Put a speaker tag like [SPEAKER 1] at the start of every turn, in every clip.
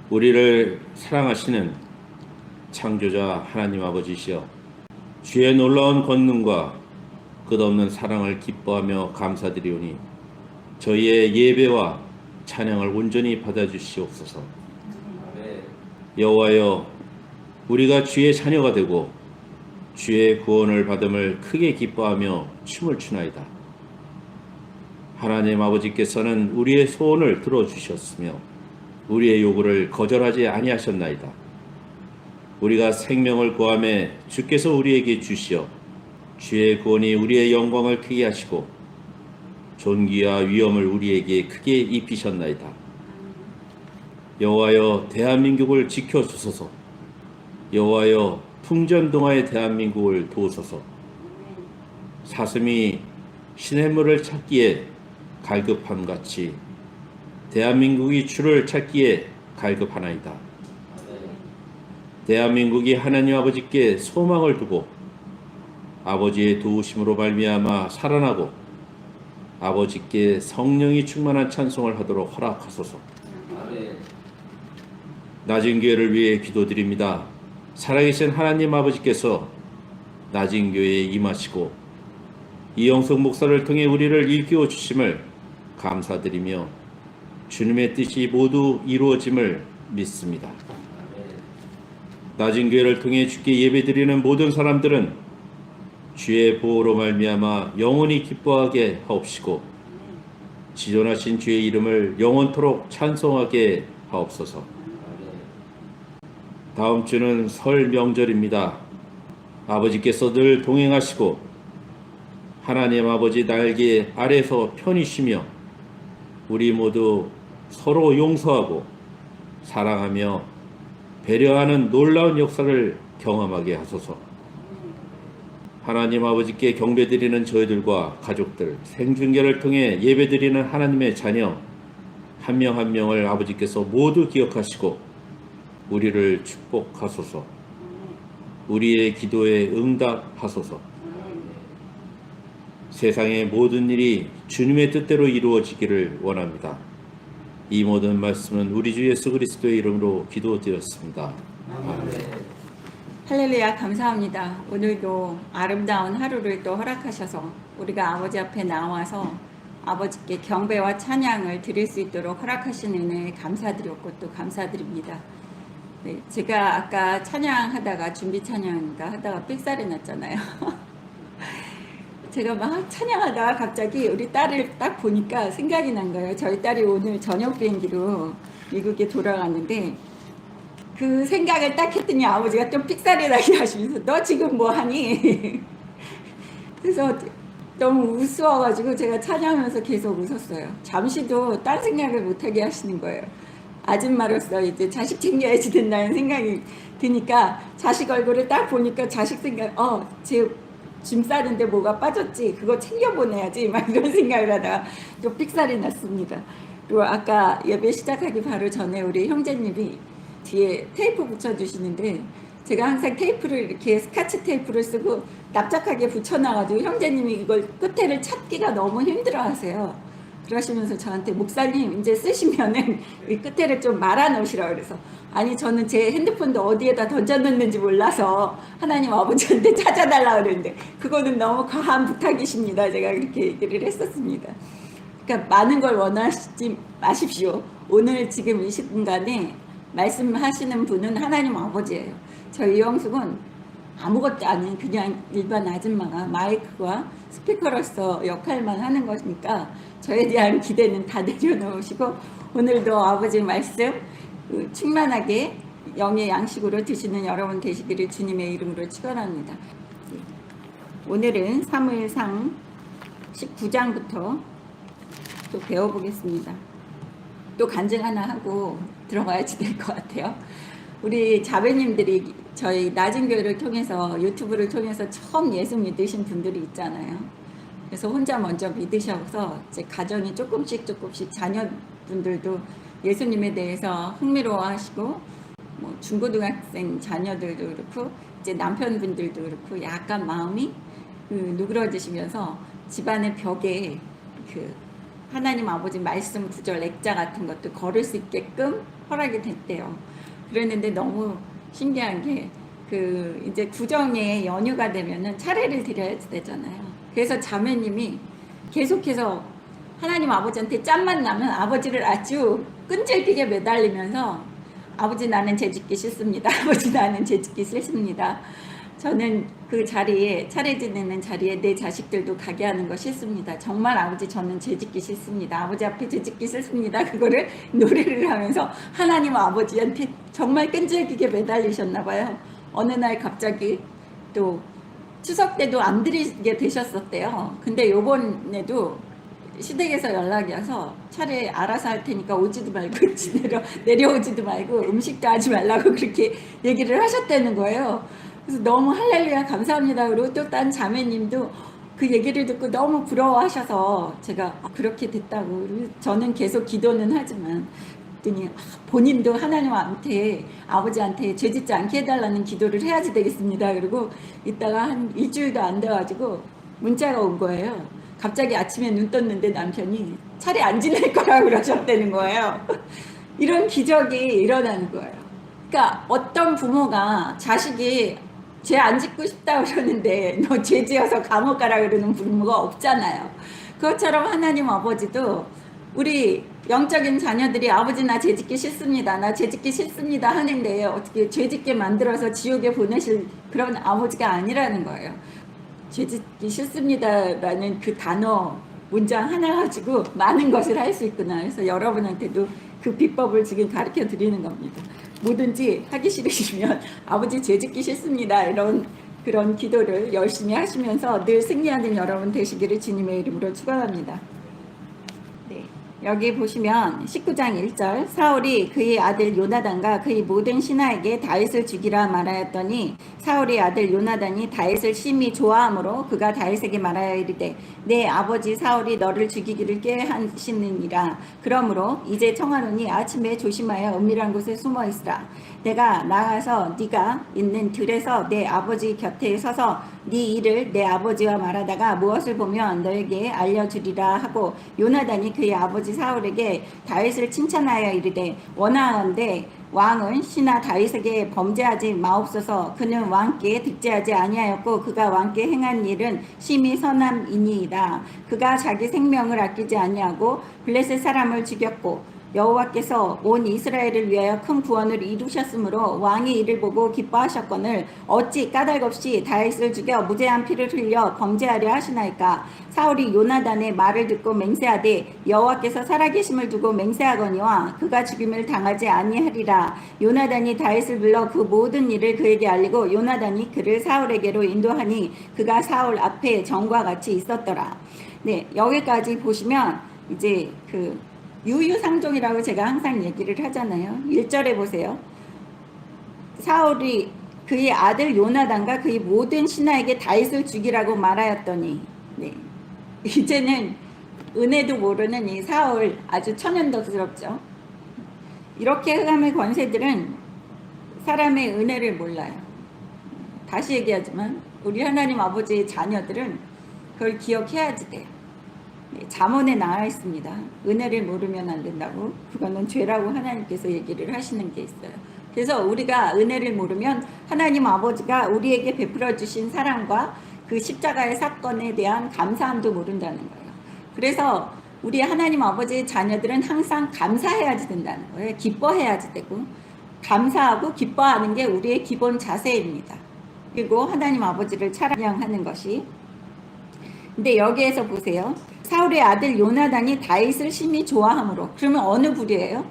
[SPEAKER 1] 우리를 사랑하시는 창조자 하나님 아버지시여, 주의 놀라운 권능과 끝없는 사랑을 기뻐하며 감사드리오니 저희의 예배와 찬양을 온전히 받아주시옵소서. 여호와여, 우리가 주의 자녀가 되고 주의 구원을 받음을 크게 기뻐하며 춤을 추나이다. 하나님 아버지께서는 우리의 소원을 들어주셨으며 우리의 요구를 거절하지 아니하셨나이다. 우리가 생명을 구하매 주께서 우리에게 주시어 주의 구원이 우리의 영광을 크게 하시고 존귀와 위엄을 우리에게 크게 입히셨나이다. 여호와여, 대한민국을 지켜주소서. 여호와여, 풍전등화의 대한민국을 도우소서. 사슴이 시냇물을 찾기에 갈급함같이 대한민국이 주를 찾기에 갈급하나이다. 대한민국이 하나님 아버지께 소망을 두고 아버지의 도우심으로 말미암아 살아나고 아버지께 성령이 충만한 찬송을 하도록 허락하소서. 낮은 교회를 위해 기도드립니다. 살아계신 하나님 아버지께서 낮은 교회에 임하시고 이영석 목사를 통해 우리를 일깨워 주심을 감사드리며 주님의 뜻이 모두 이루어짐을 믿습니다. 낮은 교회를 통해 주께 예배드리는 모든 사람들은 주의 보호로 말미암아 영원히 기뻐하게 하옵시고 지존하신 주의 이름을 영원토록 찬송하게 하옵소서. 다음 주는 설 명절입니다. 아버지께서 늘 동행하시고 하나님 아버지 날개 아래서 편히 쉬며 우리 모두 서로 용서하고 사랑하며 배려하는 놀라운 역사를 경험하게 하소서. 하나님 아버지께 경배드리는 저희들과 가족들, 생중계를 통해 예배드리는 하나님의 자녀 한 명 한 명을 아버지께서 모두 기억하시고 우리를 축복하소서. 우리의 기도에 응답하소서. 세상의 모든 일이 주님의 뜻대로 이루어지기를 원합니다. 이 모든 말씀은 우리 주 예수 그리스도의 이름으로 기도드렸습니다. 아멘.
[SPEAKER 2] 할렐루야, 감사합니다. 오늘도 아름다운 하루를 또 허락하셔서 우리가 아버지 앞에 나와서 아버지께 경배와 찬양을 드릴 수 있도록 허락하신 은혜에 감사드렸고 또 감사드립니다. 네, 제가 아까 찬양하다가 준비 찬양인가 하다가 삑살이 났잖아요. 제가 막 찬양하다가 갑자기 우리 딸을 딱 보니까 생각이 난 거예요. 저희 딸이 오늘 저녁 비행기로 미국에 돌아갔는데 그 생각을 딱 했더니 아버지가 좀 삑살이 나게 하시면서 너 지금 뭐 하니? 그래서 너무 우스워가지고 제가 찬양하면서 계속 웃었어요. 잠시도 딴 생각을 못하게 하시는 거예요. 아줌마로서 이제 자식 챙겨야지 된다는 생각이 드니까 자식 얼굴을 딱 보니까 자식 생각, 제 짐 싸는데 뭐가 빠졌지? 그거 챙겨보내야지. 막 이런 생각을 하다가 또 삑살이 났습니다. 그리고 아까 예배 시작하기 바로 전에 우리 형제님이 뒤에 테이프 붙여주시는데 제가 항상 테이프를 이렇게 스카치 테이프를 쓰고 납작하게 붙여놔가지고 형제님이 이걸 끝에를 찾기가 너무 힘들어 하세요. 그러시면서 저한테 목사님 이제 쓰시면은 이 끝에를 좀 말아 놓으시라고 그래서 아니 저는 제 핸드폰도 어디에다 던져놓는지 몰라서 하나님 아버지한테 찾아달라고 그랬는데 그거는 너무 과한 부탁이십니다. 제가 그렇게 얘기를 했었습니다. 그러니까 많은 걸 원하시지 마십시오. 오늘 지금 이 순간에 말씀하시는 분은 하나님 아버지예요. 저희 이영숙은 아무것도 아닌 그냥 일반 아줌마가 마이크와 스피커로서 역할만 하는 것이니까 저에 대한 기대는 다 내려놓으시고 오늘도 아버지 말씀 충만하게 영의 양식으로 드시는 여러분 되시기를 주님의 이름으로 축원합니다. 오늘은 사무엘상 19장부터 또 배워보겠습니다. 또 간증 하나 하고 들어가야지 될 것 같아요. 우리 자매님들이 저희 낮은 교회를 통해서 유튜브를 통해서 처음 예수 믿으신 분들이 있잖아요. 그래서 혼자 먼저 믿으셔서 이제 가정이 조금씩 자녀분들도 예수님에 대해서 흥미로워하시고 뭐 중고등학생 자녀들도 그렇고 이제 남편분들도 그렇고 약간 마음이 누그러지시면서 집안의 벽에 그 하나님 아버지 말씀 구절 액자 같은 것도 걸을 수 있게끔 허락이 됐대요. 그랬는데 너무 신기한 게 그 이제 구정에 연휴가 되면은 차례를 드려야 되잖아요. 그래서 자매님이 계속해서 하나님 아버지한테 짬만 나면 아버지를 아주 끈질기게 매달리면서 아버지 나는 재짓기 싫습니다. 아버지 나는 재짓기 싫습니다. 저는 그 자리에 차례 지내는 자리에 내 자식들도 가게 하는 거 싫습니다. 정말 아버지 저는 재짓기 싫습니다. 아버지 앞에 재짓기 싫습니다. 그거를 노래를 하면서 하나님 아버지한테 정말 끈질기게 매달리셨나 봐요. 어느 날 갑자기 또 추석 때도 안 드리게 되셨었대요. 근데 요번에도 시댁에서 연락이 와서 차례 알아서 할 테니까 오지도 말고 내려오지도 말고 음식도 하지 말라고 그렇게 얘기를 하셨다는 거예요. 그래서 너무 할렐루야 감사합니다. 그리고 또 딴 자매님도 그 얘기를 듣고 너무 부러워하셔서 제가 그렇게 됐다고. 저는 계속 기도는 하지만 그랬더니 본인도 하나님한테 아버지한테 죄짓지 않게 해달라는 기도를 해야지 되겠습니다. 그리고 이따가 한 일주일도 안 돼가지고 문자가 온 거예요. 갑자기 아침에 눈 떴는데 남편이 차례 안 지낼 거라고 그러셨다는 거예요. 이런 기적이 일어나는 거예요. 그러니까 어떤 부모가 자식이 죄 안 짓고 싶다 그러는데 너 죄 지어서 감옥 가라 그러는 부모가 없잖아요. 그것처럼 하나님 아버지도 우리 영적인 자녀들이 아버지 나 죄짓기 싫습니다. 나 죄짓기 싫습니다 하는데 어떻게 죄짓게 만들어서 지옥에 보내실 그런 아버지가 아니라는 거예요. 죄짓기 싫습니다라는 그 단어 문장 하나 가지고 많은 것을 할 수 있구나. 그래서 여러분한테도 그 비법을 지금 가르쳐 드리는 겁니다. 뭐든지 하기 싫으시면 아버지 죄짓기 싫습니다 이런 그런 기도를 열심히 하시면서 늘 승리하는 여러분 되시기를 주님의 이름으로 축원합니다. 네, 여기 보시면 19장 1절 사울이 그의 아들 요나단과 그의 모든 신하에게 다윗을 죽이라 말하였더니 사울의 아들 요나단이 다윗을 심히 좋아하므로 그가 다윗에게 말하여 이르되 내 아버지 사울이 너를 죽이기를 꾀하시느니라. 그러므로 이제 청하노니 아침에 조심하여 은밀한 곳에 숨어 있으라. 내가 나가서 네가 있는 들에서 내 아버지 곁에 서서 네 일을 내 아버지와 말하다가 무엇을 보면 너에게 알려주리라 하고 요나단이 그의 아버지 사울에게 다윗을 칭찬하여 이르되 원하건대 왕은 신하 다윗에게 범죄하지 마옵소서. 그는 왕께 득죄하지 아니하였고 그가 왕께 행한 일은 심히 선함이니이다. 그가 자기 생명을 아끼지 아니하고 블레셋 사람을 죽였고 여호와께서 온 이스라엘을 위하여 큰 구원을 이루셨으므로 왕이 이를 보고 기뻐하셨거늘 어찌 까닭없이 다윗을 죽여 무죄한 피를 흘려 범죄하려 하시나이까. 사울이 요나단의 말을 듣고 맹세하되 여호와께서 살아계심을 두고 맹세하거니와 그가 죽임을 당하지 아니하리라. 요나단이 다윗을 불러 그 모든 일을 그에게 알리고 요나단이 그를 사울에게로 인도하니 그가 사울 앞에 전과 같이 있었더라. 네, 여기까지 보시면 이제 그 유유상종이라고 제가 항상 얘기를 하잖아요. 1절에 보세요. 사울이 그의 아들 요나단과 그의 모든 신하에게 다윗을 죽이라고 말하였더니 네. 이제는 은혜도 모르는 이 사울 아주 천연덕스럽죠. 이렇게 흑암의 권세들은 사람의 은혜를 몰라요. 다시 얘기하지만 우리 하나님 아버지의 자녀들은 그걸 기억해야지 돼요. 잠언에 나와 있습니다. 은혜를 모르면 안 된다고. 그거는 죄라고 하나님께서 얘기를 하시는 게 있어요. 그래서 우리가 은혜를 모르면 하나님 아버지가 우리에게 베풀어 주신 사랑과 그 십자가의 사건에 대한 감사함도 모른다는 거예요. 그래서 우리 하나님 아버지의 자녀들은 항상 감사해야지 된다는 거예요. 기뻐해야지 되고 감사하고 기뻐하는 게 우리의 기본 자세입니다. 그리고 하나님 아버지를 찬양하는 것이. 근데 여기에서 보세요. 사울의 아들 요나단이 다윗을 심히 좋아하므로. 그러면 어느 부류예요?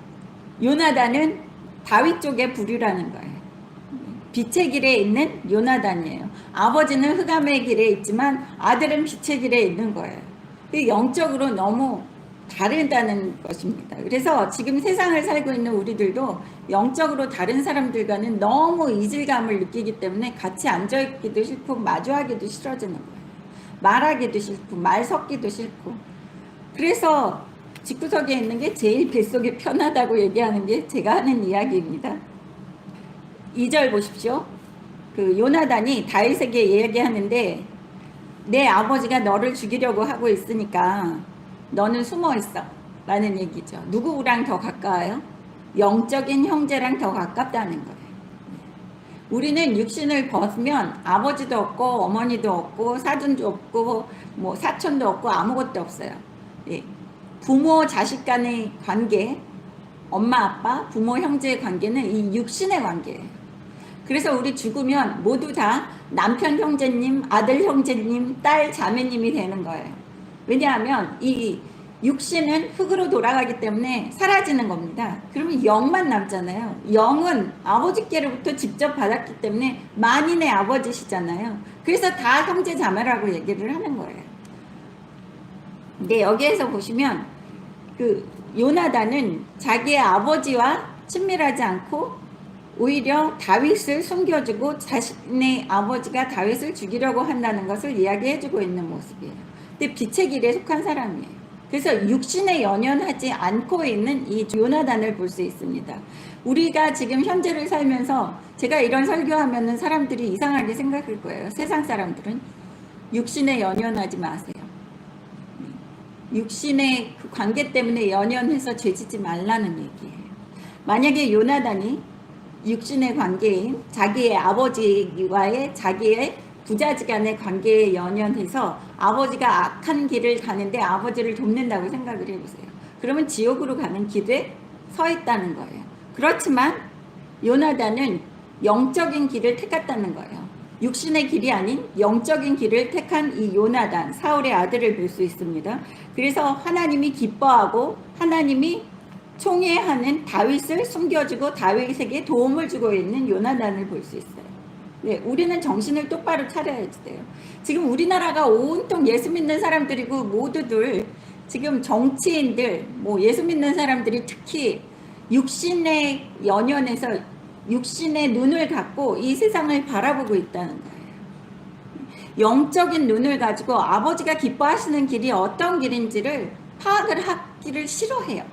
[SPEAKER 2] 요나단은 다윗 쪽의 부류라는 거예요. 빛의 길에 있는 요나단이에요. 아버지는 흑암의 길에 있지만 아들은 빛의 길에 있는 거예요. 영적으로 너무 다르다는 것입니다. 그래서 지금 세상을 살고 있는 우리들도 영적으로 다른 사람들과는 너무 이질감을 느끼기 때문에 같이 앉아있기도 싫고 마주하기도 싫어지는 거예요. 말하기도 싫고 말 섞기도 싫고. 그래서 집구석에 있는 게 제일 뱃속이 편하다고 얘기하는 게 제가 하는 이야기입니다. 2절 보십시오. 그 요나단이 다윗에게 얘기하는데 내 아버지가 너를 죽이려고 하고 있으니까 너는 숨어 있어 라는 얘기죠. 누구랑 더 가까워요? 영적인 형제랑 더 가깝다는 거예요. 우리는 육신을 벗으면 아버지도 없고 어머니도 없고 사돈도 없고 뭐 사촌도 없고 아무것도 없어요. 예. 부모 자식 간의 관계, 엄마 아빠 부모 형제의 관계는 이 육신의 관계예요. 그래서 우리 죽으면 모두 다 남편 형제님, 아들 형제님, 딸 자매님이 되는 거예요. 왜냐하면 이 육신은 흙으로 돌아가기 때문에 사라지는 겁니다. 그러면 영만 남잖아요. 영은 아버지께로부터 직접 받았기 때문에 만인의 아버지시잖아요. 그래서 다 형제 자매라고 얘기를 하는 거예요. 근데 여기에서 보시면 그 요나단은 자기의 아버지와 친밀하지 않고 오히려 다윗을 숨겨주고 자신의 아버지가 다윗을 죽이려고 한다는 것을 이야기해주고 있는 모습이에요. 근데 빛의 길에 속한 사람이에요. 그래서 육신에 연연하지 않고 있는 이 요나단을 볼 수 있습니다. 우리가 지금 현재를 살면서 제가 이런 설교하면은 사람들이 이상하게 생각할 거예요. 세상 사람들은 육신에 연연하지 마세요. 육신의 그 관계 때문에 연연해서 죄짓지 말라는 얘기예요. 만약에 요나단이 육신의 관계인 자기의 아버지와의 자기의 부자지간의 관계에 연연해서 아버지가 악한 길을 가는데 아버지를 돕는다고 생각을 해보세요. 그러면 지옥으로 가는 길에 서 있다는 거예요. 그렇지만 요나단은 영적인 길을 택했다는 거예요. 육신의 길이 아닌 영적인 길을 택한 이 요나단, 사울의 아들을 볼 수 있습니다. 그래서 하나님이 기뻐하고 하나님이 총애하는 다윗을 숨겨주고 다윗에게 도움을 주고 있는 요나단을 볼 수 있어요. 네, 우리는 정신을 똑바로 차려야 돼요. 지금 우리나라가 온통 예수 믿는 사람들이고 모두들 지금 정치인들, 뭐 예수 믿는 사람들이 특히 육신의 연연에서 육신의 눈을 갖고 이 세상을 바라보고 있다는 거예요. 영적인 눈을 가지고 아버지가 기뻐하시는 길이 어떤 길인지를 파악을 하기를 싫어해요.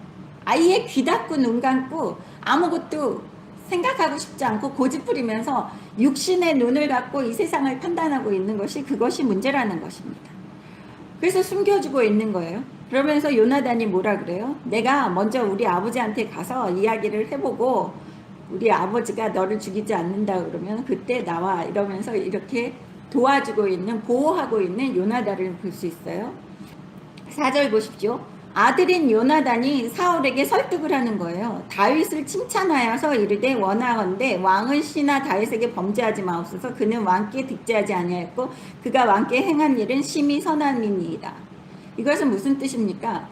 [SPEAKER 2] 아예 귀 닫고 눈 감고 아무것도 생각하고 싶지 않고 고집부리면서 육신의 눈을 갖고 이 세상을 판단하고 있는 것이 그것이 문제라는 것입니다. 그래서 숨겨주고 있는 거예요. 그러면서 요나단이 뭐라 그래요? 내가 먼저 우리 아버지한테 가서 이야기를 해보고 우리 아버지가 너를 죽이지 않는다 그러면 그때 나와 이러면서 이렇게 도와주고 있는 보호하고 있는 요나단을 볼 수 있어요. 4절 보십시오. 아들인 요나단이 사울에게 설득을 하는 거예요. 다윗을 칭찬하여서 이르되 원하건대 왕은 시나 다윗에게 범죄하지 마옵소서. 그는 왕께 득죄하지 아니하였고 그가 왕께 행한 일은 심히 선함이니이다. 이것은 무슨 뜻입니까?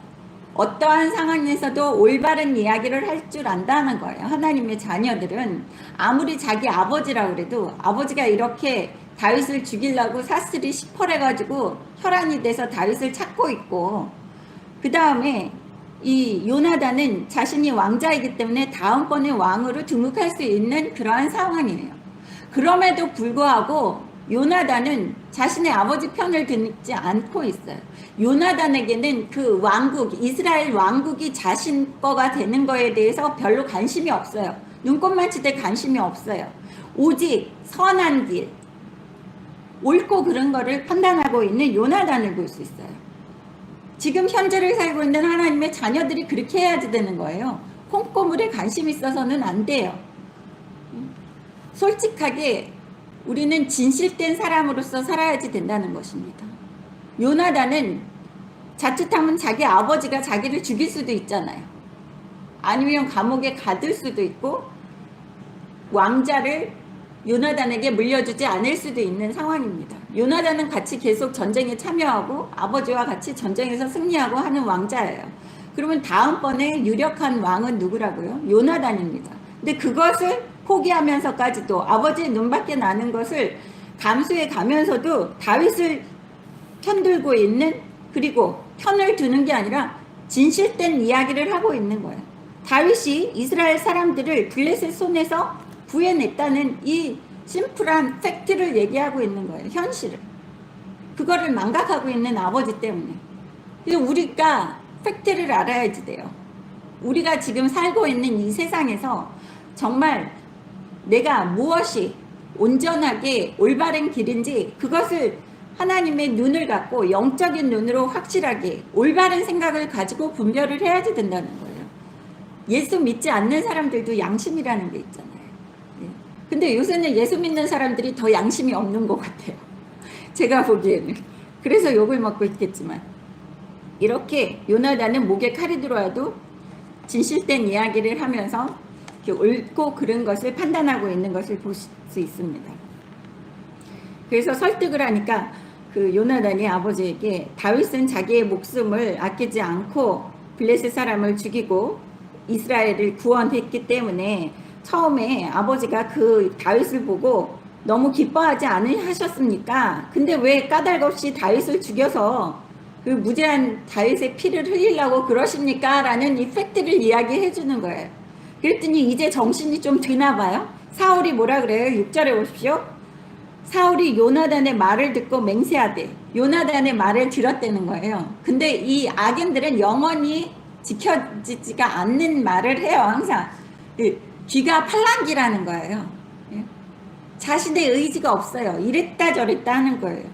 [SPEAKER 2] 어떠한 상황에서도 올바른 이야기를 할 줄 안다는 거예요. 하나님의 자녀들은 아무리 자기 아버지라고 그래도 아버지가 이렇게 다윗을 죽이려고 사슬이 시퍼래가지고 혈안이 돼서 다윗을 찾고 있고 그 다음에 이 요나단은 자신이 왕자이기 때문에 다음번에 왕으로 등극할 수 있는 그러한 상황이에요. 그럼에도 불구하고 요나단은 자신의 아버지 편을 듣지 않고 있어요. 요나단에게는 그 왕국, 이스라엘 왕국이 자신 거가 되는 거에 대해서 별로 관심이 없어요. 눈꽃만 치대 관심이 없어요. 오직 선한 길, 옳고 그른 거를 판단하고 있는 요나단을 볼 수 있어요. 지금 현재를 살고 있는 하나님의 자녀들이 그렇게 해야지 되는 거예요. 콩고물에 관심 있어서는 안 돼요. 솔직하게 우리는 진실된 사람으로서 살아야지 된다는 것입니다. 요나단은 자칫하면 자기 아버지가 자기를 죽일 수도 있잖아요. 아니면 감옥에 가둘 수도 있고 왕자를 요나단에게 물려주지 않을 수도 있는 상황입니다. 요나단은 같이 계속 전쟁에 참여하고 아버지와 같이 전쟁에서 승리하고 하는 왕자예요. 그러면 다음번에 유력한 왕은 누구라고요? 요나단입니다. 근데 그것을 포기하면서까지도 아버지의 눈밖에 나는 것을 감수해 가면서도 다윗을 편들고 있는, 그리고 편을 두는 게 아니라 진실된 이야기를 하고 있는 거예요. 다윗이 이스라엘 사람들을 블레셋 손에서 구해냈다는 이 심플한 팩트를 얘기하고 있는 거예요. 현실을. 그거를 망각하고 있는 아버지 때문에. 그래서 우리가 팩트를 알아야지 돼요. 우리가 지금 살고 있는 이 세상에서 정말 내가 무엇이 온전하게 올바른 길인지 그것을 하나님의 눈을 갖고 영적인 눈으로 확실하게 올바른 생각을 가지고 분별을 해야지 된다는 거예요. 예수 믿지 않는 사람들도 양심이라는 게 있잖아요. 예. 근데 요새는 예수 믿는 사람들이 더 양심이 없는 것 같아요. 제가 보기에는. 그래서 욕을 먹고 있겠지만, 이렇게 요나단은 목에 칼이 들어와도 진실된 이야기를 하면서 옳고 그른 것을 판단하고 있는 것을 볼 수 있습니다. 그래서 설득을 하니까 그 요나단이 아버지에게 다윗은 자기의 목숨을 아끼지 않고 블레셋 사람을 죽이고 이스라엘을 구원했기 때문에 처음에 아버지가 그 다윗을 보고 너무 기뻐하지 않으셨습니까? 근데 왜 까닭없이 다윗을 죽여서 그 무죄한 다윗의 피를 흘리려고 그러십니까? 라는 이 팩트를 이야기해 주는 거예요. 그랬더니 이제 정신이 좀 드나 봐요. 사울이 뭐라 그래요? 6절에 보십시오. 사울이 요나단의 말을 듣고 맹세하되, 요나단의 말을 들었다는 거예요. 근데 이 악인들은 영원히 지켜지지가 않는 말을 해요. 항상 귀가 팔랑귀라는 거예요. 자신의 의지가 없어요. 이랬다 저랬다 하는 거예요.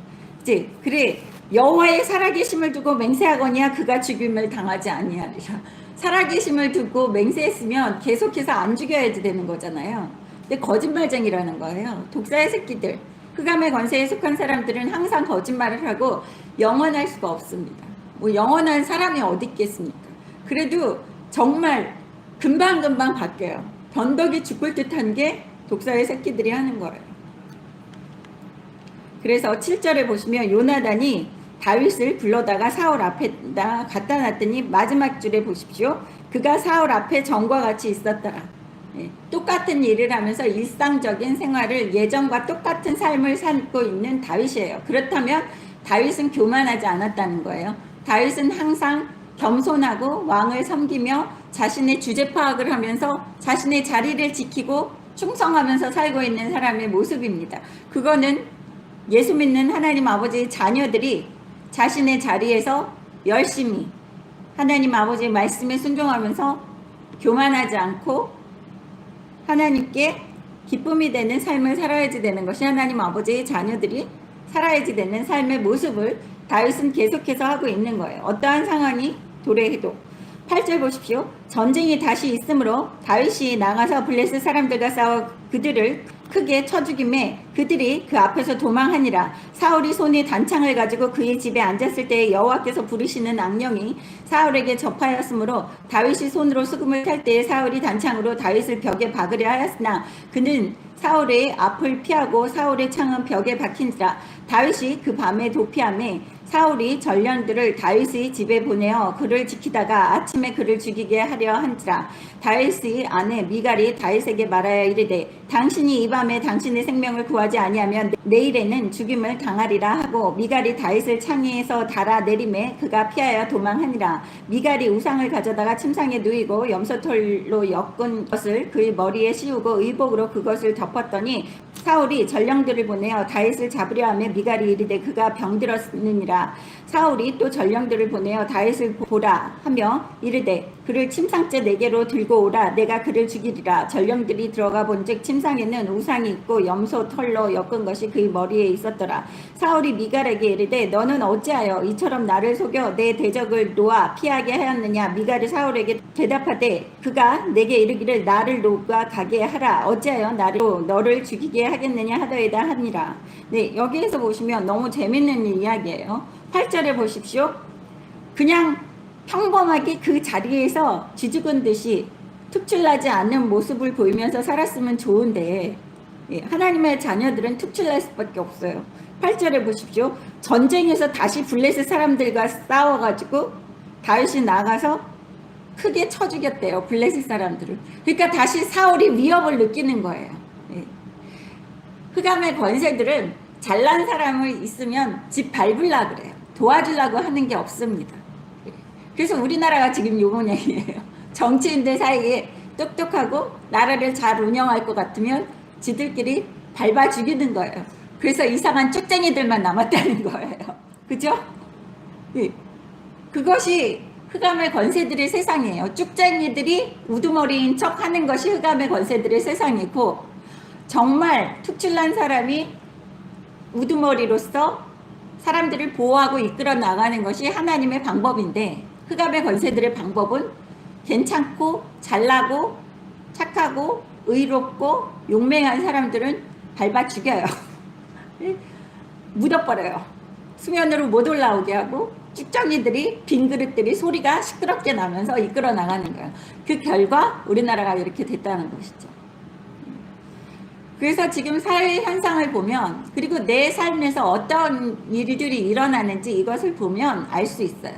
[SPEAKER 2] 이제 그래, 여호와의 살아계심을 두고 맹세하거니와 그가 죽임을 당하지 아니하리라. 살아계심을 두고 맹세했으면 계속해서 안 죽여야지 되는 거잖아요. 근데 거짓말쟁이라는 거예요. 독사의 새끼들. 흑암의 권세에 속한 사람들은 항상 거짓말을 하고 영원할 수가 없습니다. 뭐 영원한 사람이 어디 있겠습니까? 그래도 정말 금방금방 바뀌어요. 변덕이 죽을 듯한 게 독사의 새끼들이 하는 거예요. 그래서 7절에 보시면 요나단이 다윗을 불러다가 사울 앞에다 갖다 놨더니 마지막 줄에 보십시오. 그가 사울 앞에 전과 같이 있었더라. 똑같은 일을 하면서 일상적인 생활을 예전과 똑같은 삶을 살고 있는 다윗이에요. 그렇다면 다윗은 교만하지 않았다는 거예요. 다윗은 항상 겸손하고 왕을 섬기며 자신의 주제 파악을 하면서 자신의 자리를 지키고 충성하면서 살고 있는 사람의 모습입니다. 그거는 예수 믿는 하나님 아버지의 자녀들이 자신의 자리에서 열심히 하나님 아버지의 말씀에 순종하면서 교만하지 않고 하나님께 기쁨이 되는 삶을 살아야지 되는 것이 하나님 아버지의 자녀들이 살아야지 되는 삶의 모습을 다윗은 계속해서 하고 있는 거예요. 어떠한 상황이 도래해도. 8절 보십시오. 전쟁이 다시 있으므로 다윗이 나가서 블레셋 사람들과 싸워 그들을 크게 쳐 죽임에 그들이 그 앞에서 도망하니라. 사울이 손에 단창을 가지고 그의 집에 앉았을 때에 여호와께서 부르시는 악령이 사울에게 접하였으므로 다윗이 손으로 수금을 탈 때에 사울이 단창으로 다윗을 벽에 박으려 하였으나 그는 사울의 앞을 피하고 사울의 창은 벽에 박힌지라. 다윗이 그 밤에 도피함에 사울이 전령들을 다윗의 집에 보내어 그를 지키다가 아침에 그를 죽이게 하려 한지라. 다윗의 아내 미갈이 다윗에게 말하여 이르되 당신이 이 밤에 당신의 생명을 구하지 아니하면 내일에는 죽임을 당하리라 하고 미갈이 다윗을 창에서 달아 내림에 그가 피하여 도망하니라. 미갈이 우상을 가져다가 침상에 누이고 염소털로 엮은 것을 그의 머리에 씌우고 의복으로 그것을 덮었더니 사울이 전령들을 보내어 다윗을 잡으려 하며 미갈이 이르되 그가 병들었느니라. 사울이 또 전령들을 보내어 다윗을 보라 하며 이르되 그를 침상째 내게로 들고 오라. 내가 그를 죽이리라. 전령들이 들어가 본즉 침상에는 우상이 있고 염소 털로 엮은 것이 그의 머리에 있었더라. 사울이 미갈에게 이르되 너는 어찌하여 이처럼 나를 속여 내 대적을 놓아 피하게 하였느냐. 미갈이 사울에게 대답하되 그가 내게 이르기를 나를 놓아 가게 하라. 어찌하여 너를 죽이게 하겠느냐 하더이다 하니라. 네, 여기에서 보시면 너무 재밌는 이야기예요. 8절에 보십시오. 그냥 평범하게 그 자리에서 쥐죽은 듯이 특출나지 않는 모습을 보이면서 살았으면 좋은데 하나님의 자녀들은 특출날 수밖에 없어요. 8절에 보십시오. 전쟁에서 다시 블레셋 사람들과 싸워가지고 다윗이 나가서 크게 쳐 죽였대요. 블레셋 사람들을. 그러니까 다시 사울이 위협을 느끼는 거예요. 흑암의 권세들은 잘난 사람을 있으면 집 밟으려고 그래요. 도와주려고 하는 게 없습니다. 그래서 우리나라가 지금 요 모양이에요. 정치인들 사이에 똑똑하고 나라를 잘 운영할 것 같으면 지들끼리 밟아 죽이는 거예요. 그래서 이상한 쭉쟁이들만 남았다는 거예요. 그죠? 그것이 흑암의 권세들의 세상이에요. 쭉쟁이들이 우두머리인 척 하는 것이 흑암의 권세들의 세상이고, 정말 특출난 사람이 우두머리로서 사람들을 보호하고 이끌어 나가는 것이 하나님의 방법인데, 흑암의 권세들의 방법은 괜찮고 잘나고 착하고 의롭고 용맹한 사람들은 밟아 죽여요. 묻어버려요. 수면으로 못 올라오게 하고 쭉정이들이 빈 그릇들이 소리가 시끄럽게 나면서 이끌어 나가는 거예요. 그 결과 우리나라가 이렇게 됐다는 것이죠. 그래서 지금 사회 현상을 보면, 그리고 내 삶에서 어떤 일들이 일어나는지 이것을 보면 알 수 있어요.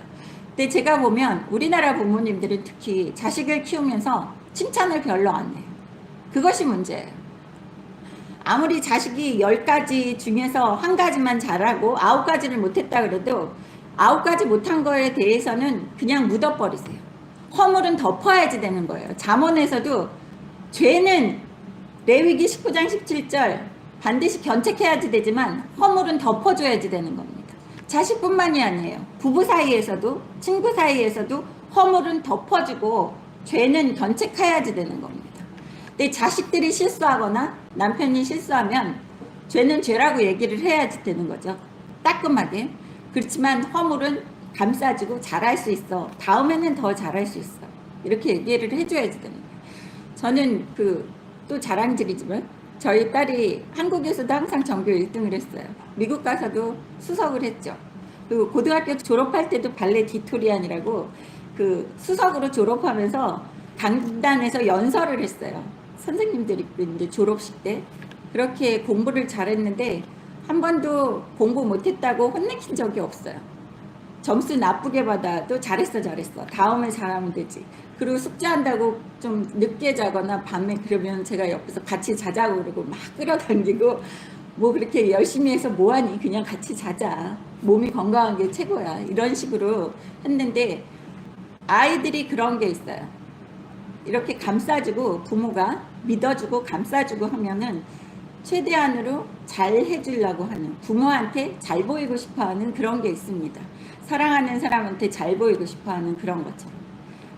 [SPEAKER 2] 근데 제가 보면 우리나라 부모님들은 특히 자식을 키우면서 칭찬을 별로 안 해요. 그것이 문제예요. 아무리 자식이 10가지 중에서 한 가지만 잘하고 9가지를 못했다 그래도 9가지 못한 거에 대해서는 그냥 묻어버리세요. 허물은 덮어야지 되는 거예요. 잠언에서도 죄는 레위기 19장 17절 반드시 견책해야지 되지만 허물은 덮어줘야지 되는 겁니다. 자식뿐만이 아니에요. 부부 사이에서도 친구 사이에서도 허물은 덮어주고 죄는 견책해야지 되는 겁니다. 근데 자식들이 실수하거나 남편이 실수하면 죄는 죄라고 얘기를 해야지 되는 거죠. 따끔하게. 그렇지만 허물은 감싸주고 잘할 수 있어. 다음에는 더 잘할 수 있어. 이렇게 얘기를 해줘야지 되는 거예요. 저는 또 자랑질이지만 저희 딸이 한국에서도 항상 전교 1등을 했어요. 미국 가서도 수석을 했죠. 그리고 고등학교 졸업할 때도 발레 디토리안이라고 수석으로 졸업하면서 강단에서 연설을 했어요. 선생님들이 이제 졸업식 때 그렇게 공부를 잘했는데 한 번도 공부 못했다고 혼내킨 적이 없어요. 점수 나쁘게 받아도 잘했어 다음에 잘하면 되지. 그리고 숙제한다고 좀 늦게 자거나 밤에 그러면 제가 옆에서 같이 자자고 그러고 막 끌어당기고 뭐 그렇게 열심히 해서 뭐하니 그냥 같이 자자. 몸이 건강한 게 최고야. 이런 식으로 했는데 아이들이 그런 게 있어요. 이렇게 감싸주고 부모가 믿어주고 감싸주고 하면은 최대한으로 잘 해주려고 하는, 부모한테 잘 보이고 싶어하는 그런 게 있습니다. 사랑하는 사람한테 잘 보이고 싶어하는 그런 것처럼.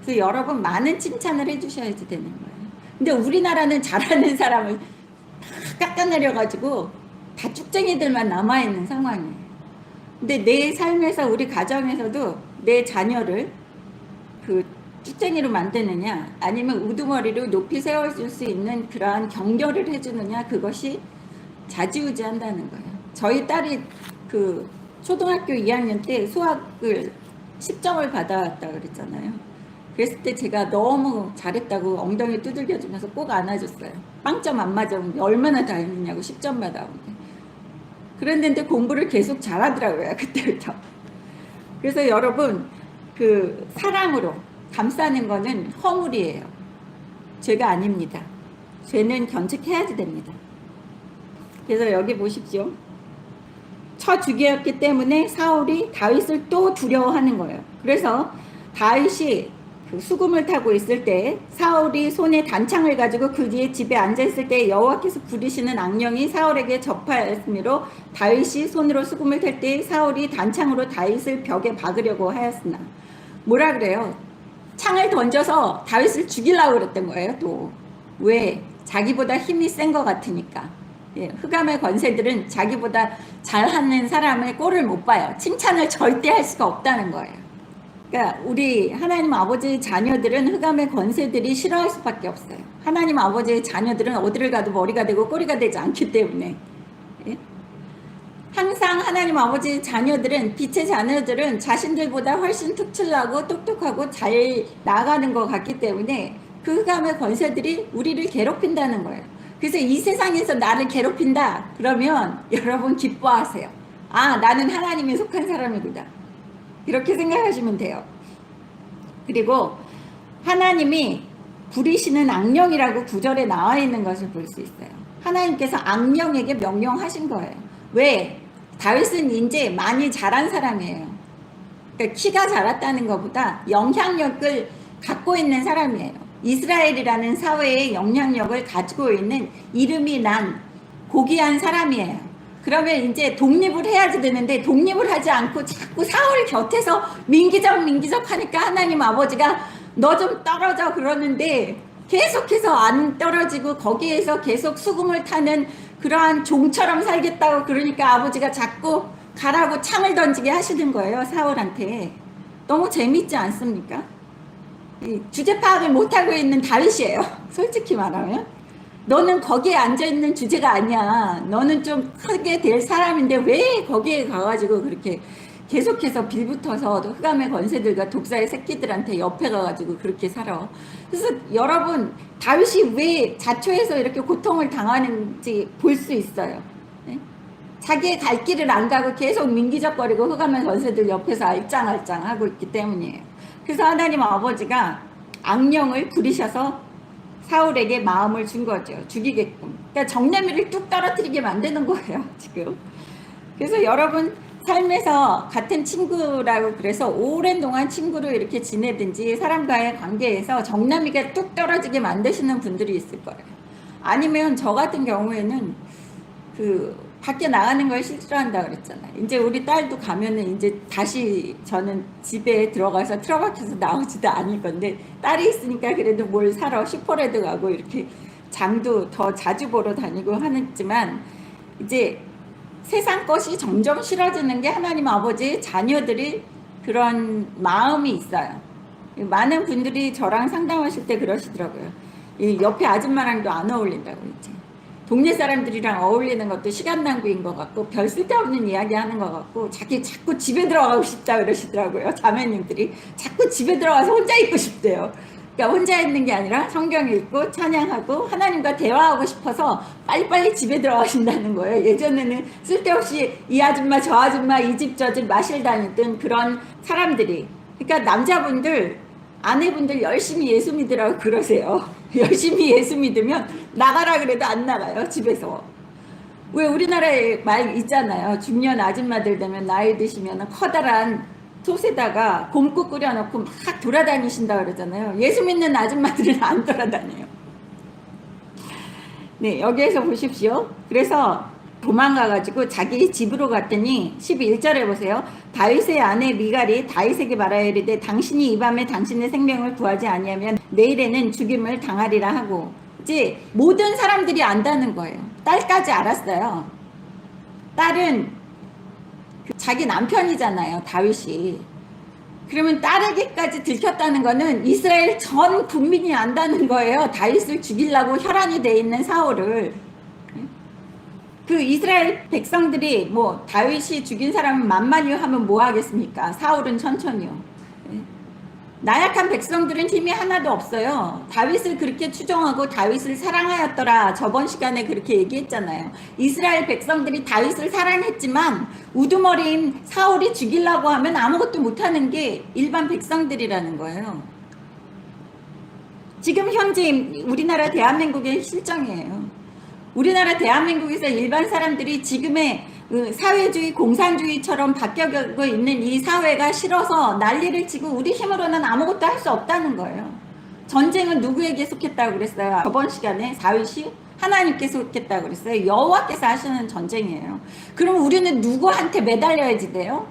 [SPEAKER 2] 그래서 여러분 많은 칭찬을 해주셔야지 되는 거예요. 근데 우리나라는 잘하는 사람을 다 깎아내려가지고 다 쭉쟁이들만 남아있는 상황이에요. 근데 내 삶에서 우리 가정에서도 내 자녀를 쭉쟁이로 만드느냐 아니면 우두머리로 높이 세워줄 수 있는 그러한 격려를 해주느냐, 그것이 좌지우지한다는 거예요. 저희 딸이 초등학교 2학년 때 수학을 10점을 받아왔다 그랬잖아요. 그랬을 때 제가 너무 잘했다고 엉덩이 두들겨주면서 꼭 안아줬어요. 빵점 안 맞으면 얼마나 다행이냐고 10점 받아오는데. 그랬는데 공부를 계속 잘하더라고요. 그때부터. 그래서 여러분 사랑으로 감싸는 거는 허물이에요. 죄가 아닙니다. 죄는 견책해야지 됩니다. 그래서 여기 보십시오. 쳐 죽이었기 때문에 사울이 다윗을 또 두려워하는 거예요. 그래서 다윗이 수금을 타고 있을 때 사울이 손에 단창을 가지고 그 뒤에 집에 앉아있을 때 여호와께서 부리시는 악령이 사울에게 접하였으므로 다윗이 손으로 수금을 탈 때 사울이 단창으로 다윗을 벽에 박으려고 하였으나, 뭐라 그래요? 창을 던져서 다윗을 죽이려고 그랬던 거예요. 또 왜? 자기보다 힘이 센 것 같으니까. 예, 흑암의 권세들은 자기보다 잘하는 사람의 꼴을 못 봐요. 칭찬을 절대 할 수가 없다는 거예요. 그러니까 우리 하나님 아버지의 자녀들은 흑암의 권세들이 싫어할 수밖에 없어요. 하나님 아버지의 자녀들은 어디를 가도 머리가 되고 꼬리가 되지 않기 때문에. 예? 항상 하나님 아버지의 자녀들은, 빛의 자녀들은 자신들보다 훨씬 특출나고 똑똑하고 잘 나가는 것 같기 때문에 그 흑암의 권세들이 우리를 괴롭힌다는 거예요. 그래서 이 세상에서 나를 괴롭힌다 그러면 여러분 기뻐하세요. 아, 나는 하나님에 속한 사람이구나. 이렇게 생각하시면 돼요. 그리고 하나님이 부리시는 악령이라고 구절에 나와 있는 것을 볼 수 있어요. 하나님께서 악령에게 명령하신 거예요. 왜? 다윗은 이제 많이 자란 사람이에요. 그러니까 키가 자랐다는 것보다 영향력을 갖고 있는 사람이에요. 이스라엘이라는 사회의 영향력을 가지고 있는 이름이 난 고귀한 사람이에요. 그러면 이제 독립을 해야지 되는데 독립을 하지 않고 자꾸 사울 곁에서 민기적 하니까 하나님 아버지가 너 좀 떨어져 그러는데 계속해서 안 떨어지고 거기에서 계속 수금을 타는 그러한 종처럼 살겠다고 그러니까 아버지가 자꾸 가라고 창을 던지게 하시는 거예요. 사울한테. 너무 재밌지 않습니까? 이 주제 파악을 못하고 있는 다윗이에요. 솔직히 말하면. 너는 거기에 앉아있는 주제가 아니야. 너는 좀 크게 될 사람인데 왜 거기에 가가지고 그렇게 계속해서 빌붙어서 흑암의 권세들과 독사의 새끼들한테 옆에 가가지고 그렇게 살아. 그래서 여러분, 다윗이 왜 자초해서 이렇게 고통을 당하는지 볼 수 있어요. 네? 자기의 갈 길을 안 가고 계속 민기적거리고 흑암의 권세들 옆에서 알짱알짱 하고 있기 때문이에요. 그래서 하나님 아버지가 악령을 부리셔서 사울에게 마음을 준 거죠. 죽이게끔. 그러니까 정내미를 뚝 떨어뜨리게 만드는 거예요, 지금. 그래서 여러분 삶에서 같은 친구라고 그래서 오랜 동안 친구로 이렇게 지내든지 사람과의 관계에서 정남이가 뚝 떨어지게 만드시는 분들이 있을 거예요. 아니면 저 같은 경우에는 밖에 나가는 걸 싫어한다 그랬잖아요. 이제 우리 딸도 가면은 이제 다시 저는 집에 들어가서 틀어박혀서 나오지도 않을 건데, 딸이 있으니까 그래도 뭘 사러 슈퍼레드 가고 이렇게 장도 더 자주 보러 다니고 하지만, 이제 세상 것이 점점 싫어지는 게 하나님 아버지의 자녀들이 그런 마음이 있어요. 많은 분들이 저랑 상담하실 때 그러시더라고요. 이 옆에 아줌마랑도 안 어울린다고 이제. 동네 사람들이랑 어울리는 것도 시간 낭비인 것 같고 별 쓸데없는 이야기 하는 것 같고 자꾸 집에 들어가고 싶다 그러시더라고요. 자매님들이 자꾸 집에 들어가서 혼자 있고 싶대요. 그러니까 혼자 있는 게 아니라 성경 읽고 찬양하고 하나님과 대화하고 싶어서 빨리빨리 집에 들어가신다는 거예요. 예전에는 쓸데없이 이 아줌마 저 아줌마 이 집 저 집 마실 다니던 그런 사람들이, 그러니까 남자분들 아내분들 열심히 예수 믿으라고 그러세요. 열심히 예수 믿으면 나가라 그래도 안 나가요, 집에서. 왜 우리나라에 말 있잖아요. 중년 아줌마들 되면 나이 드시면 커다란 솥에다가 곰국 끓여놓고 막 돌아다니신다 그러잖아요. 예수 믿는 아줌마들은 안 돌아다녀요. 네, 여기에서 보십시오. 그래서 도망가가지고 자기 집으로 갔더니 11절에 보세요. 다윗의 아내 미갈이 다윗에게 말하여 이르되 당신이 이 밤에 당신의 생명을 구하지 아니하면 내일에는 죽임을 당하리라 하고, 이제 모든 사람들이 안다는 거예요. 딸까지 알았어요. 딸은 자기 남편이잖아요, 다윗이. 그러면 딸에게까지 들켰다는 거는 이스라엘 전 국민이 안다는 거예요. 다윗을 죽이려고 혈안이 돼 있는 사울을. 그 이스라엘 백성들이 뭐 다윗이 죽인 사람은 만만히요 하면 뭐 하겠습니까? 사울은 천천히요. 나약한 백성들은 힘이 하나도 없어요. 다윗을 그렇게 추종하고 다윗을 사랑하였더라. 저번 시간에 그렇게 얘기했잖아요. 이스라엘 백성들이 다윗을 사랑했지만 우두머리인 사울이 죽이려고 하면 아무것도 못하는 게 일반 백성들이라는 거예요. 지금 현재 우리나라 대한민국의 실정이에요. 우리나라 대한민국에서 일반 사람들이 지금의 사회주의 공산주의처럼 바뀌어가고 있는 이 사회가 싫어서 난리를 치고 우리 힘으로는 아무것도 할 수 없다는 거예요. 전쟁은 누구에게 속했다고 그랬어요? 저번 시간에 다윗이 하나님께 속했다고 그랬어요. 여호와께서 하시는 전쟁이에요. 그럼 우리는 누구한테 매달려야지 돼요?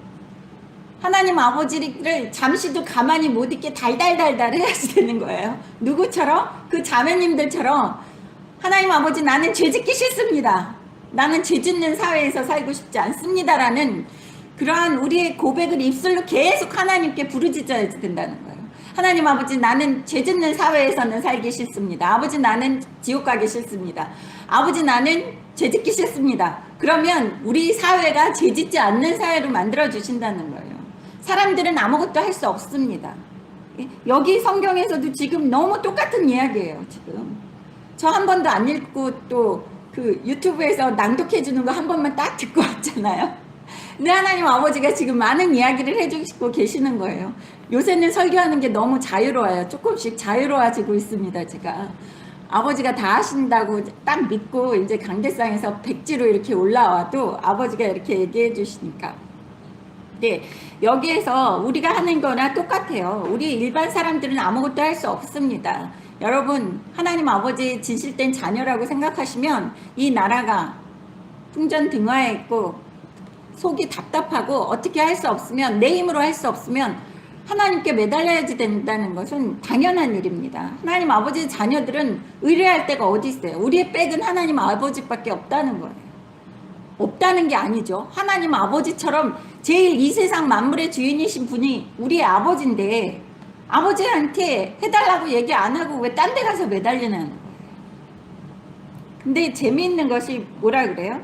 [SPEAKER 2] 하나님 아버지를 잠시도 가만히 못 있게 달달달달 해야지 되는 거예요. 누구처럼? 그 자매님들처럼 하나님 아버지, 나는 죄짓기 싫습니다. 나는 죄짓는 사회에서 살고 싶지 않습니다라는 그러한 우리의 고백을 입술로 계속 하나님께 부르짖어야 된다는 거예요. 하나님 아버지, 나는 죄짓는 사회에서는 살기 싫습니다. 아버지, 나는 지옥 가기 싫습니다. 아버지, 나는 죄짓기 싫습니다. 그러면 우리 사회가 죄짓지 않는 사회로 만들어 주신다는 거예요. 사람들은 아무것도 할 수 없습니다. 여기 성경에서도 지금 너무 똑같은 이야기예요. 지금 저 한 번도 안 읽고 또 그 유튜브에서 낭독해 주는 거 한 번만 딱 듣고 왔잖아요. 근데 하나님 아버지가 지금 많은 이야기를 해주시고 계시는 거예요. 요새는 설교하는 게 너무 자유로워요. 조금씩 자유로워지고 있습니다. 제가 아버지가 다 하신다고 딱 믿고 이제 강대상에서 백지로 이렇게 올라와도 아버지가 이렇게 얘기해 주시니까. 네, 여기에서 우리가 하는 거나 똑같아요. 우리 일반 사람들은 아무것도 할 수 없습니다. 여러분, 하나님 아버지 진실된 자녀라고 생각하시면 이 나라가 풍전등화해 있고 속이 답답하고 어떻게 할 수 없으면, 내 힘으로 할 수 없으면 하나님께 매달려야지 된다는 것은 당연한 일입니다. 하나님 아버지의 자녀들은 의뢰할 데가 어디 있어요? 우리의 백은 하나님 아버지밖에 없다는 거예요. 없다는 게 아니죠. 하나님 아버지처럼 제일 이 세상 만물의 주인이신 분이 우리의 아버지인데 아버지한테 해달라고 얘기 안 하고 왜 딴 데 가서 매달리는 거예요. 근데 재미있는 것이 뭐라 그래요?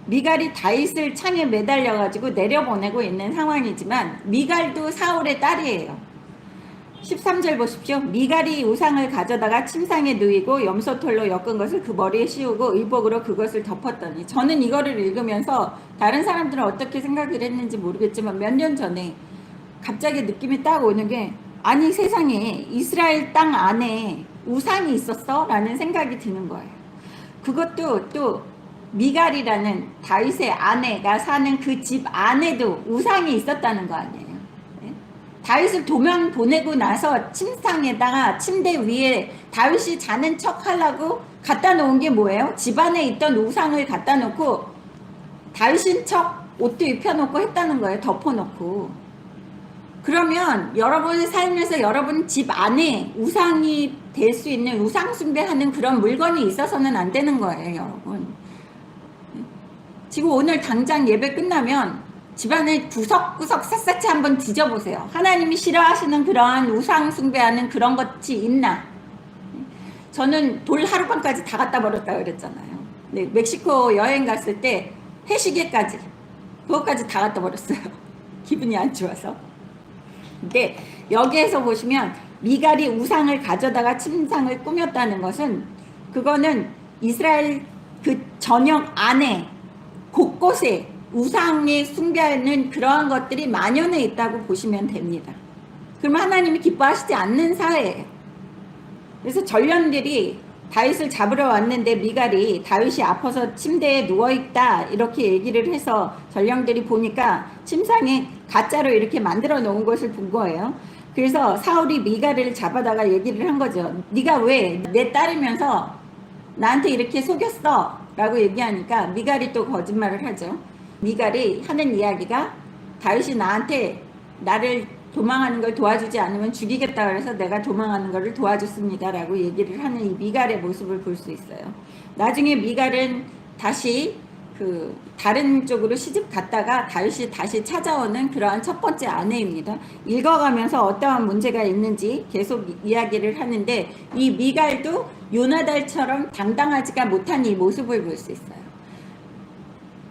[SPEAKER 2] 미갈이 다윗을 창에 매달려가지고 내려보내고 있는 상황이지만 미갈도 사울의 딸이에요. 13절 보십시오. 미갈이 우상을 가져다가 침상에 누이고 염소털로 엮은 것을 그 머리에 씌우고 의복으로 그것을 덮었더니, 저는 이거를 읽으면서 다른 사람들은 어떻게 생각을 했는지 모르겠지만 몇 년 전에 갑자기 느낌이 딱 오는 게, 아니 세상에 이스라엘 땅 안에 우상이 있었어? 라는 생각이 드는 거예요. 그것도 또 미갈이라는 다윗의 아내가 사는 그 집 안에도 우상이 있었다는 거 아니에요. 다윗을 도망 보내고 나서 침상에다가 침대 위에 다윗이 자는 척 하려고 갖다 놓은 게 뭐예요? 집안에 있던 우상을 갖다 놓고 다윗인 척 옷도 입혀놓고 했다는 거예요. 덮어놓고. 그러면 여러분의 삶에서 여러분 집 안에 우상이 될 수 있는, 우상 숭배하는 그런 물건이 있어서는 안 되는 거예요, 여러분. 지금 오늘 당장 예배 끝나면 집안을 구석구석 샅샅이 한번 뒤져보세요. 하나님이 싫어하시는 그러한 우상 숭배하는 그런 것이 있나? 저는 돌 하룻밤까지 다 갖다 버렸다 그랬잖아요. 네, 멕시코 여행 갔을 때 해시계까지, 그것까지 다 갖다 버렸어요. 기분이 안 좋아서. 근데 여기에서 보시면 미갈이 우상을 가져다가 침상을 꾸몄다는 것은, 그거는 이스라엘 그 전역 안에 곳곳에 우상에 숭배하는 그러한 것들이 만연해 있다고 보시면 됩니다. 그러면 하나님이 기뻐하시지 않는 사회예요. 그래서 전령들이 다윗을 잡으러 왔는데 미갈이 다윗이 아파서 침대에 누워있다 이렇게 얘기를 해서 전령들이 보니까 침상에 가짜로 이렇게 만들어 놓은 것을 본 거예요. 그래서 사울이 미갈을 잡아다가 얘기를 한 거죠. 네가 왜 내 딸이면서 나한테 이렇게 속였어? 라고 얘기하니까 미갈이 또 거짓말을 하죠. 미갈이 하는 이야기가, 다윗이 나한테 나를 도망하는 걸 도와주지 않으면 죽이겠다 그래서 내가 도망하는 것을 도와줬습니다 라고 얘기를 하는 이 미갈의 모습을 볼 수 있어요. 나중에 미갈은 다시 그 다른 쪽으로 시집 갔다가 다윗이 다시 찾아오는 그러한 첫 번째 아내입니다. 읽어가면서 어떠한 문제가 있는지 계속 이야기를 하는데, 이 미갈도 요나단처럼 당당하지가 못한 이 모습을 볼 수 있어요.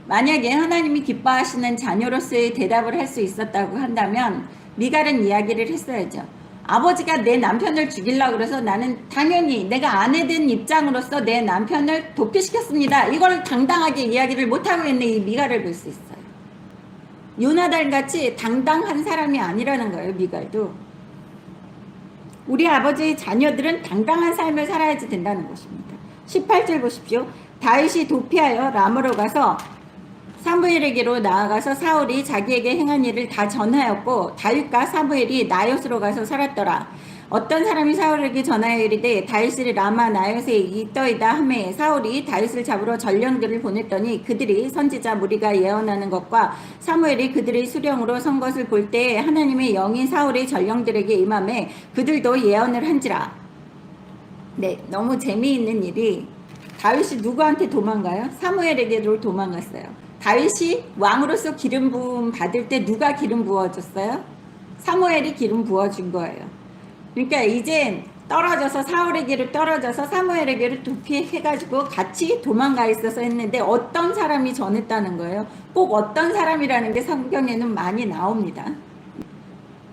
[SPEAKER 2] 만약에 하나님이 기뻐하시는 자녀로서의 대답을 할 수 있었다고 한다면 미갈은 이야기를 했어야죠. 아버지가 내 남편을 죽이려고 그래서 나는 당연히 내가 아내된 입장으로서 내 남편을 도피시켰습니다. 이걸 당당하게 이야기를 못하고 있는 이 미갈을 볼 수 있어요. 요나단같이 당당한 사람이 아니라는 거예요. 미갈도. 우리 아버지의 자녀들은 당당한 삶을 살아야지 된다는 것입니다. 18절 보십시오. 다윗이 도피하여 라모로 가서 사무엘에게로 나아가서 사울이 자기에게 행한 일을 다 전하였고, 다윗과 사무엘이 나요스로 가서 살았더라. 어떤 사람이 사울에게 전하여 이르되 다윗이 라마 나요스에 있더이다 하매 사울이 다윗을 잡으러 전령들을 보냈더니 그들이 선지자 무리가 예언하는 것과 사무엘이 그들의 수령으로 선 것을 볼 때에 하나님의 영이 사울의 전령들에게 임하매 그들도 예언을 한지라. 네, 너무 재미있는 일이, 다윗이 누구한테 도망가요? 사무엘에게로 도망갔어요. 다윗이 왕으로서 기름 부음 받을 때 누가 기름 부어줬어요? 사무엘이 기름 부어준 거예요. 그러니까 이제 떨어져서 사울에게로 떨어져서 사무엘에게로 도피해가지고 같이 도망가 있어서 했는데, 어떤 사람이 전했다는 거예요. 꼭 어떤 사람이라는 게 성경에는 많이 나옵니다.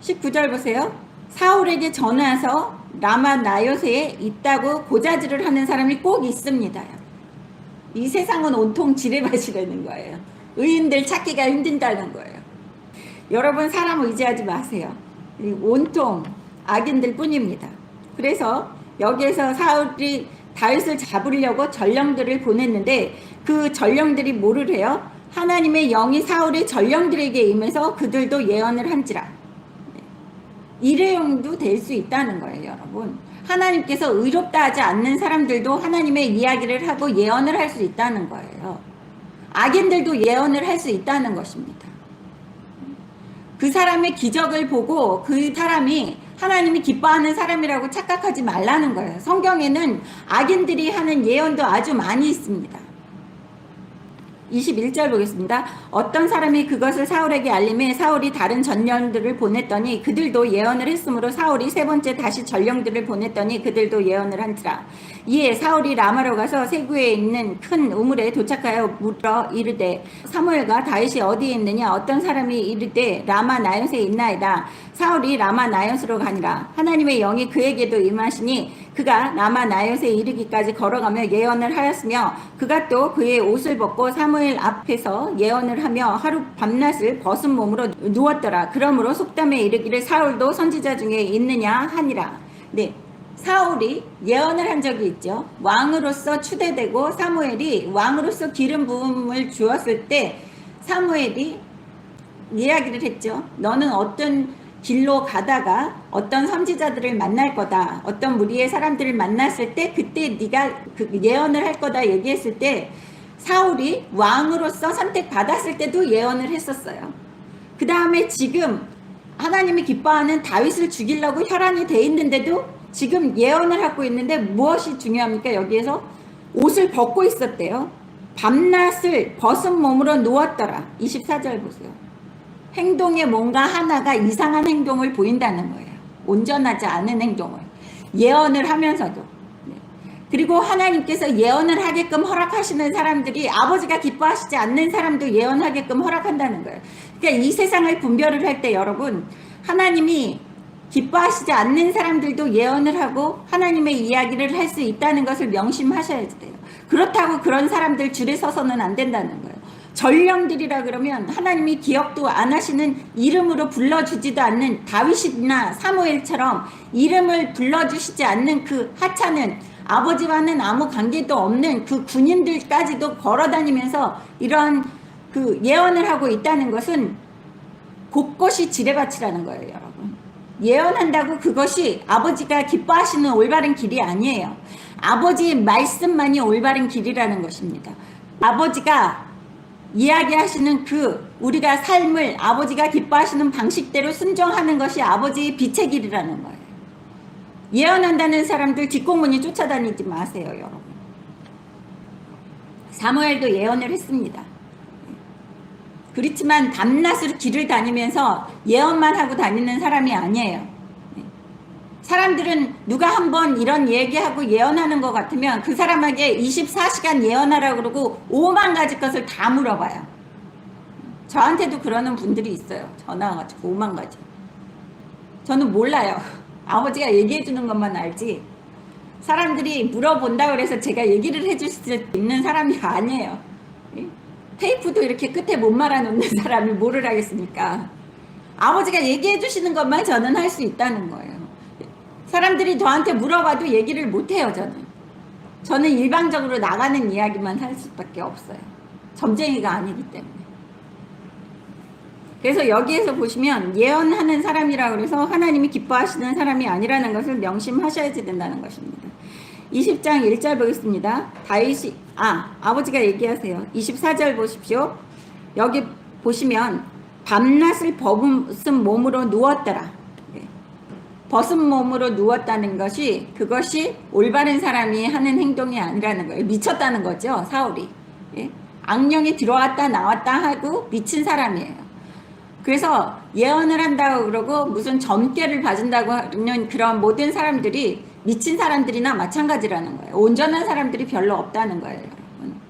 [SPEAKER 2] 19절 보세요. 사울에게 전화해서 라마 나요스에 있다고 고자질을 하는 사람이 꼭 있습니다. 이 세상은 온통 지뢰밭이라는 거예요. 의인들 찾기가 힘든다는 거예요. 여러분, 사람 의지하지 마세요. 온통 악인들 뿐입니다. 그래서 여기에서 사울이 다윗을 잡으려고 전령들을 보냈는데, 그 전령들이 뭐를 해요? 하나님의 영이 사울의 전령들에게 임해서 그들도 예언을 한지라. 일회용도 될 수 있다는 거예요, 여러분. 하나님께서 의롭다 하지 않는 사람들도 하나님의 이야기를 하고 예언을 할 수 있다는 거예요. 악인들도 예언을 할 수 있다는 것입니다. 그 사람의 기적을 보고 그 사람이 하나님이 기뻐하는 사람이라고 착각하지 말라는 거예요. 성경에는 악인들이 하는 예언도 아주 많이 있습니다. 21절 보겠습니다. 어떤 사람이 그것을 사울에게 알림해 사울이 다른 전령들을 보냈더니 그들도 예언을 했으므로 사울이 세 번째 다시 전령들을 보냈더니 그들도 예언을 한지라. 이에 사울이 라마로 가서 세구에 있는 큰 우물에 도착하여 물어 이르되 사무엘과 다윗이 어디에 있느냐. 어떤 사람이 이르되 라마 나엿에 있나이다. 사울이 라마 나엿으로 가니라. 하나님의 영이 그에게도 임하시니 그가 라마 나엿에 이르기까지 걸어가며 예언을 하였으며 그가 또 그의 옷을 벗고 사무엘 앞에서 예언을 하며 하루 밤낮을 벗은 몸으로 누웠더라. 그러므로 속담에 이르기를 사울도 선지자 중에 있느냐 하니라. 네, 사울이 예언을 한 적이 있죠. 왕으로서 추대되고 사무엘이 왕으로서 기름 부음을 주었을 때 사무엘이 이야기를 했죠. 너는 어떤 길로 가다가 어떤 선지자들을 만날 거다. 어떤 무리의 사람들을 만났을 때 그때 네가 그 예언을 할 거다 얘기했을 때 사울이 왕으로서 선택받았을 때도 예언을 했었어요. 그 다음에 지금 하나님이 기뻐하는 다윗을 죽이려고 혈안이 돼 있는데도 지금 예언을 하고 있는데 무엇이 중요합니까? 여기에서 옷을 벗고 있었대요. 밤낮을 벗은 몸으로 누웠더라. 24절 보세요. 행동에 뭔가 하나가 이상한 행동을 보인다는 거예요. 온전하지 않은 행동을. 예언을 하면서도. 그리고 하나님께서 예언을 하게끔 허락하시는 사람들이 아버지가 기뻐하시지 않는 사람도 예언하게끔 허락한다는 거예요. 그러니까 이 세상을 분별을 할 때 여러분, 하나님이 기뻐하시지 않는 사람들도 예언을 하고 하나님의 이야기를 할 수 있다는 것을 명심하셔야 돼요. 그렇다고 그런 사람들 줄에 서서는 안 된다는 거예요. 전령들이라 그러면 하나님이 기억도 안 하시는 이름으로 불러주지도 않는 다윗이나 사무엘처럼 이름을 불러주시지 않는 그 하찮은 아버지와는 아무 관계도 없는 그 군인들까지도 걸어다니면서 이런 그 예언을 하고 있다는 것은 곳곳이 지뢰밭이라는 거예요, 여러분. 예언한다고 그것이 아버지가 기뻐하시는 올바른 길이 아니에요. 아버지의 말씀만이 올바른 길이라는 것입니다. 아버지가 이야기하시는 그 우리가 삶을 아버지가 기뻐하시는 방식대로 순종하는 것이 아버지의 빛의 길이라는 거예요. 예언한다는 사람들 뒷공문이 쫓아다니지 마세요, 여러분. 사무엘도 예언을 했습니다. 그렇지만 밤낮으로 길을 다니면서 예언만 하고 다니는 사람이 아니에요. 사람들은 누가 한번 이런 얘기하고 예언하는 것 같으면 그 사람에게 24시간 예언하라고 그러고 5만 가지 것을 다 물어봐요. 저한테도 그러는 분들이 있어요. 전화 와가지고 5만 가지. 저는 몰라요. 아버지가 얘기해 주는 것만 알지 사람들이 물어본다고 그래서 제가 얘기를 해줄 수 있는 사람이 아니에요. 테이프도 이렇게 끝에 못 말아놓는 사람이 뭐를 하겠습니까? 아버지가 얘기해 주시는 것만 저는 할 수 있다는 거예요. 사람들이 저한테 물어봐도 얘기를 못해요. 저는 일방적으로 나가는 이야기만 할 수밖에 없어요. 점쟁이가 아니기 때문에. 그래서 여기에서 보시면 예언하는 사람이라고 해서 하나님이 기뻐하시는 사람이 아니라는 것을 명심하셔야 된다는 것입니다. 20장 1절 보겠습니다. 다윗이 아버지가 얘기하세요. 24절 보십시오. 여기 보시면 밤낮을 벗은 몸으로 누웠더라. 벗은 몸으로 누웠다는 것이 그것이 올바른 사람이 하는 행동이 아니라는 거예요. 미쳤다는 거죠, 사울이. 악령이 들어왔다 나왔다 하고 미친 사람이에요. 그래서 예언을 한다고 그러고 무슨 점괘를 봐준다고 하는 그런 모든 사람들이 미친 사람들이나 마찬가지라는 거예요. 온전한 사람들이 별로 없다는 거예요, 여러분.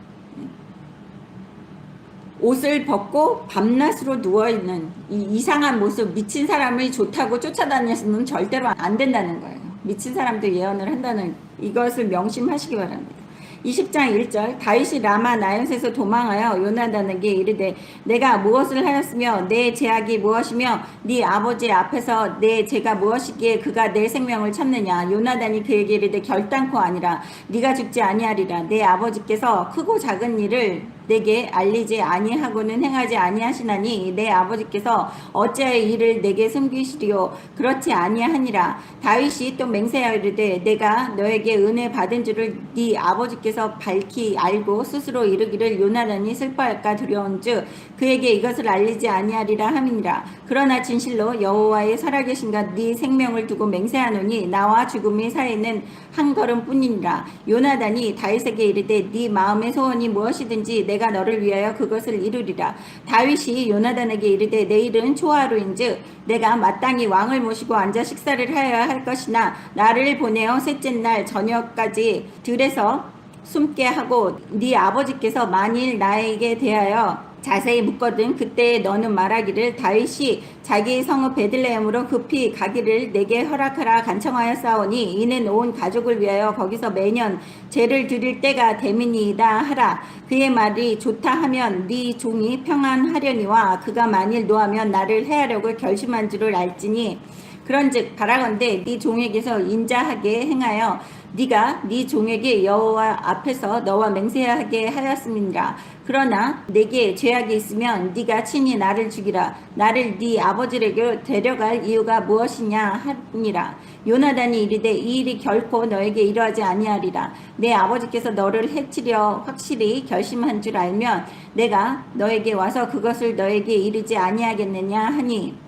[SPEAKER 2] 옷을 벗고 밤낮으로 누워있는 이 이상한 모습, 미친 사람이 좋다고 쫓아다니서는 절대로 안 된다는 거예요. 미친 사람도 예언을 한다는 이것을 명심하시기 바랍니다. 20장 1절 다윗이 라마 나엿에서 도망하여 요나단에게 이르되 내가 무엇을 하였으며 내 죄악이 무엇이며 네 아버지 앞에서 내 죄가 무엇이기에 그가 내 생명을 찾느냐. 요나단이 그에게 이르되 결단코 아니라 네가 죽지 아니하리라. 내 아버지께서 크고 작은 일을 내게 알리지 아니하고는 행하지 아니하시나니 내 아버지께서 어찌하여 이를 내게 숨기시리요. 그렇지 아니하니라. 다윗이 또 맹세하여 이르되 내가 너에게 은혜 받은 줄을 네 아버지께서 밝히 알고 스스로 이르기를 요나단이 슬퍼할까 두려운즉 그에게 이것을 알리지 아니하리라 함이니라. 그러나 진실로 여호와의 살아계신가 네 생명을 두고 맹세하노니 나와 죽음의 사이에는 한 걸음뿐이니라. 요나단이 다윗에게 이르되 네 마음의 소원이 무엇이든지 내가 너를 위하여 그것을 이루리라. 다윗이 요나단에게 이르되 내일은 초하루인즉 내가 마땅히 왕을 모시고 앉아 식사를 하여야 할 것이나 나를 보내어 셋째 날 저녁까지 들에서 숨게 하고 네 아버지께서 만일 나에게 대하여 자세히 묻거든 그때 너는 말하기를 다윗이 자기 성읍 베들레헴으로 급히 가기를 내게 허락하라 간청하였사오니 이는 온 가족을 위하여 거기서 매년 제를 드릴 때가 됨이니이다 하라. 그의 말이 좋다 하면 네 종이 평안하려니와 그가 만일 노하면 나를 해하려고 결심한 줄을 알지니 그런즉 바라건대 네 종에게서 인자하게 행하여 네가 네 종에게 여호와 앞에서 너와 맹세하게 하였음이니라. 그러나 내게 죄악이 있으면 네가 친히 나를 죽이라. 나를 네 아버지에게 데려갈 이유가 무엇이냐 하니라. 요나단이 이르되 이 일이 결코 너에게 이러하지 아니하리라. 내 아버지께서 너를 해치려 확실히 결심한 줄 알면 내가 너에게 와서 그것을 너에게 이르지 아니하겠느냐 하니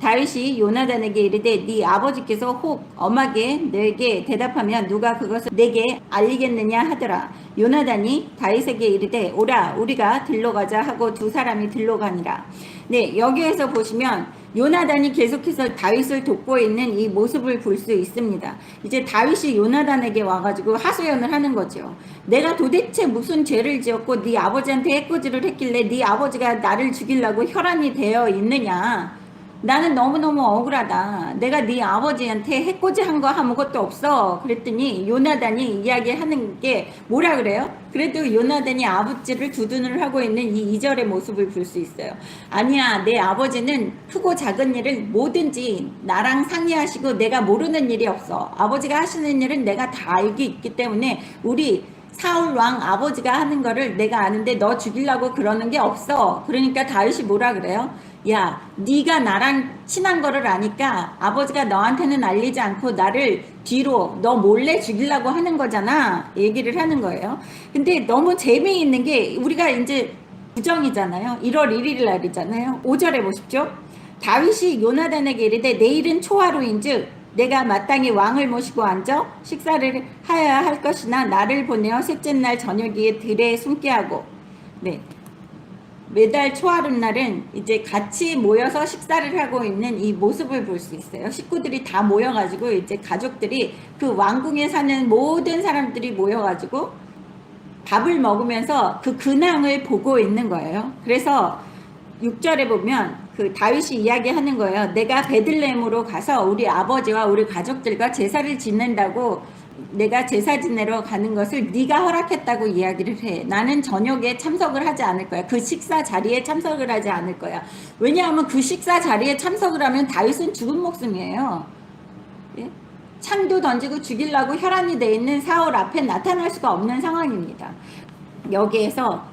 [SPEAKER 2] 다윗이 요나단에게 이르되 네 아버지께서 혹 엄하게 너에게 대답하면 누가 그것을 내게 알리겠느냐 하더라. 요나단이 다윗에게 이르되 오라 우리가 들러 가자 하고 두 사람이 들러 가니라. 네, 여기에서 보시면 요나단이 계속해서 다윗을 돕고 있는 이 모습을 볼 수 있습니다. 이제 다윗이 요나단에게 와가지고 하소연을 하는 거죠. 내가 도대체 무슨 죄를 지었고 네 아버지한테 해코지를 했길래 네 아버지가 나를 죽이려고 혈안이 되어 있느냐. 나는 너무너무 억울하다. 내가 네 아버지한테 해코지한 거 아무것도 없어. 그랬더니 요나단이 이야기하는 게 뭐라 그래요? 그래도 요나단이 아버지를 두둔을 하고 있는 이 2절의 모습을 볼 수 있어요. 아니야, 내 아버지는 크고 작은 일을 뭐든지 나랑 상의하시고 내가 모르는 일이 없어. 아버지가 하시는 일은 내가 다 알고 있기 때문에 우리 사울 왕 아버지가 하는 거를 내가 아는데 너 죽이려고 그러는 게 없어. 그러니까 다윗이 뭐라 그래요? 야, 네가 나랑 친한 거를 아니까 아버지가 너한테는 알리지 않고 나를 뒤로 너 몰래 죽이려고 하는 거잖아. 얘기를 하는 거예요. 근데 너무 재미있는 게 우리가 이제 부정이잖아요. 1월 1일 날이잖아요. 5절에 보십시오. 다윗이 요나단에게 이르되 내일은 초하루인즉 내가 마땅히 왕을 모시고 앉아 식사를 하여야 할 것이나 나를 보내어 셋째 날 저녁에 들에 숨게 하고 네. 매달 초하룻날은 이제 같이 모여서 식사를 하고 있는 이 모습을 볼 수 있어요. 식구들이 다 모여가지고 이제 가족들이 그 왕궁에 사는 모든 사람들이 모여가지고 밥을 먹으면서 그 근황을 보고 있는 거예요. 그래서 6절에 보면 그 다윗이 이야기하는 거예요. 내가 베들레헴으로 가서 우리 아버지와 우리 가족들과 제사를 지낸다고 내가 제사 지내러 가는 것을 네가 허락했다고 이야기를 해. 나는 저녁에 참석을 하지 않을 거야. 그 식사 자리에 참석을 하지 않을 거야. 왜냐하면 그 식사 자리에 참석을 하면 다윗은 죽은 목숨이에요. 예? 창도 던지고 죽이려고 혈안이 돼 있는 사울 앞에 나타날 수가 없는 상황입니다. 여기에서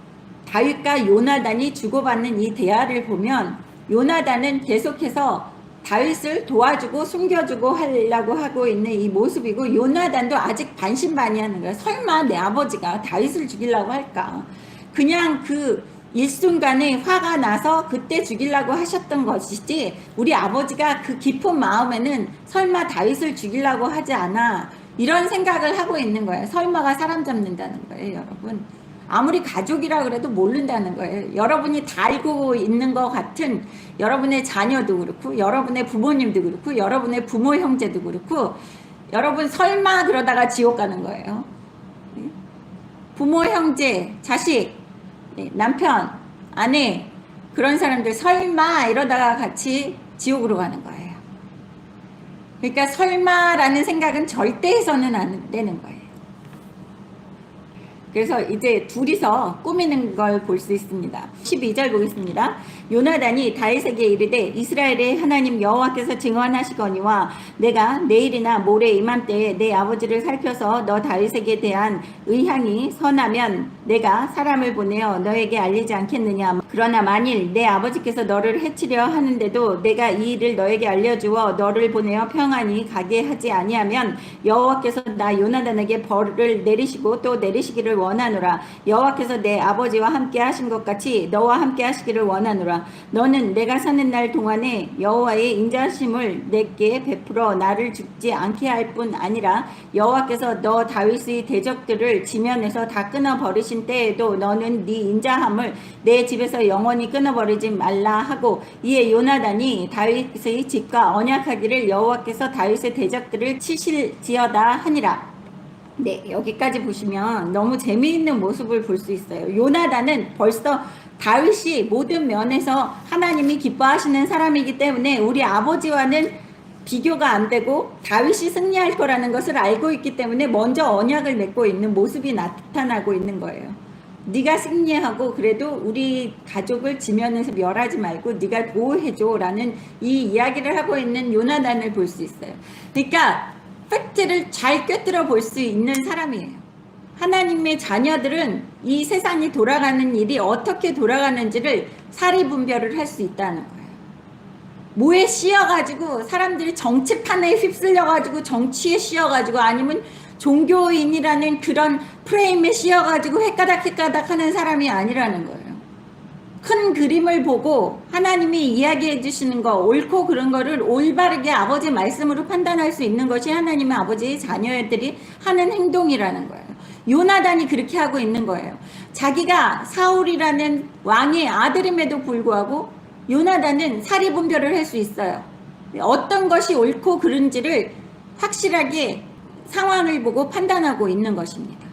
[SPEAKER 2] 다윗과 요나단이 주고받는 이 대화를 보면 요나단은 계속해서 다윗을 도와주고 숨겨주고 하려고 하고 있는 이 모습이고 요나단도 아직 반신반의하는 거야. 설마 내 아버지가 다윗을 죽이려고 할까? 그냥 그 일순간에 화가 나서 그때 죽이려고 하셨던 것이지 우리 아버지가 그 깊은 마음에는 설마 다윗을 죽이려고 하지 않아. 이런 생각을 하고 있는 거예요. 설마가 사람 잡는다는 거예요, 여러분. 아무리 가족이라 그래도 모른다는 거예요. 여러분이 다 알고 있는 것 같은 여러분의 자녀도 그렇고 여러분의 부모님도 그렇고 여러분의 부모 형제도 그렇고 여러분 설마 그러다가 지옥 가는 거예요. 부모 형제, 자식, 남편, 아내 그런 사람들 설마 이러다가 같이 지옥으로 가는 거예요. 그러니까 설마라는 생각은 절대 해서는 안 되는 거예요. 그래서 이제 둘이서 꾸미는 걸 볼 수 있습니다. 12절 보겠습니다. 요나단이 다윗에게 이르되 이스라엘의 하나님 여호와께서 증언하시거니와 내가 내일이나 모레 이맘때에 내 아버지를 살펴서 너 다윗에게 대한 의향이 선하면 내가 사람을 보내어 너에게 알리지 않겠느냐. 그러나 만일 내 아버지께서 너를 해치려 하는데도 내가 이 일을 너에게 알려주어 너를 보내어 평안히 가게 하지 아니하면 여호와께서 나 요나단에게 벌을 내리시고 또 내리시기를 원하노라. 여호와께서 내 아버지와 함께 하신 것 같이 너와 함께 하시기를 원하노라. 너는 내가 사는 날 동안에 여호와의 인자하심을 내게 베풀어 나를 죽지 않게 할 뿐 아니라 여호와께서 너 다윗의 대적들을 지면에서 다 끊어버리신 때에도 너는 네 인자함을 내 집에서 영원히 끊어버리지 말라 하고, 이에 요나단이 다윗의 집과 언약하기를 여호와께서 다윗의 대적들을 치실지어다 하니라. 네, 여기까지 보시면 너무 재미있는 모습을 볼 수 있어요. 요나단은 벌써 다윗이 모든 면에서 하나님이 기뻐하시는 사람이기 때문에 우리 아버지와는 비교가 안 되고 다윗이 승리할 거라는 것을 알고 있기 때문에 먼저 언약을 맺고 있는 모습이 나타나고 있는 거예요. 네가 승리하고 그래도 우리 가족을 지면에서 멸하지 말고 네가 보호해줘 라는 이 이야기를 하고 있는 요나단을 볼 수 있어요. 그러니까 팩트를 잘 꿰뚫어 볼 수 있는 사람이에요. 하나님의 자녀들은 이 세상이 돌아가는 일이 어떻게 돌아가는지를 사리분별을 할 수 있다는 거예요. 뭐에 씌여가지고 사람들이 정치판에 휩쓸려가지고 정치에 씌여가지고 아니면 종교인이라는 그런 프레임에 씌여가지고 헷가닥 하는 사람이 아니라는 거예요. 큰 그림을 보고 하나님이 이야기해 주시는 거, 옳고 그른 거를 올바르게 아버지 말씀으로 판단할 수 있는 것이 하나님의 아버지의 자녀들이 하는 행동이라는 거예요. 요나단이 그렇게 하고 있는 거예요. 자기가 사울이라는 왕의 아들임에도 불구하고 요나단은 사리분별을 할 수 있어요. 어떤 것이 옳고 그른지를 확실하게 상황을 보고 판단하고 있는 것입니다.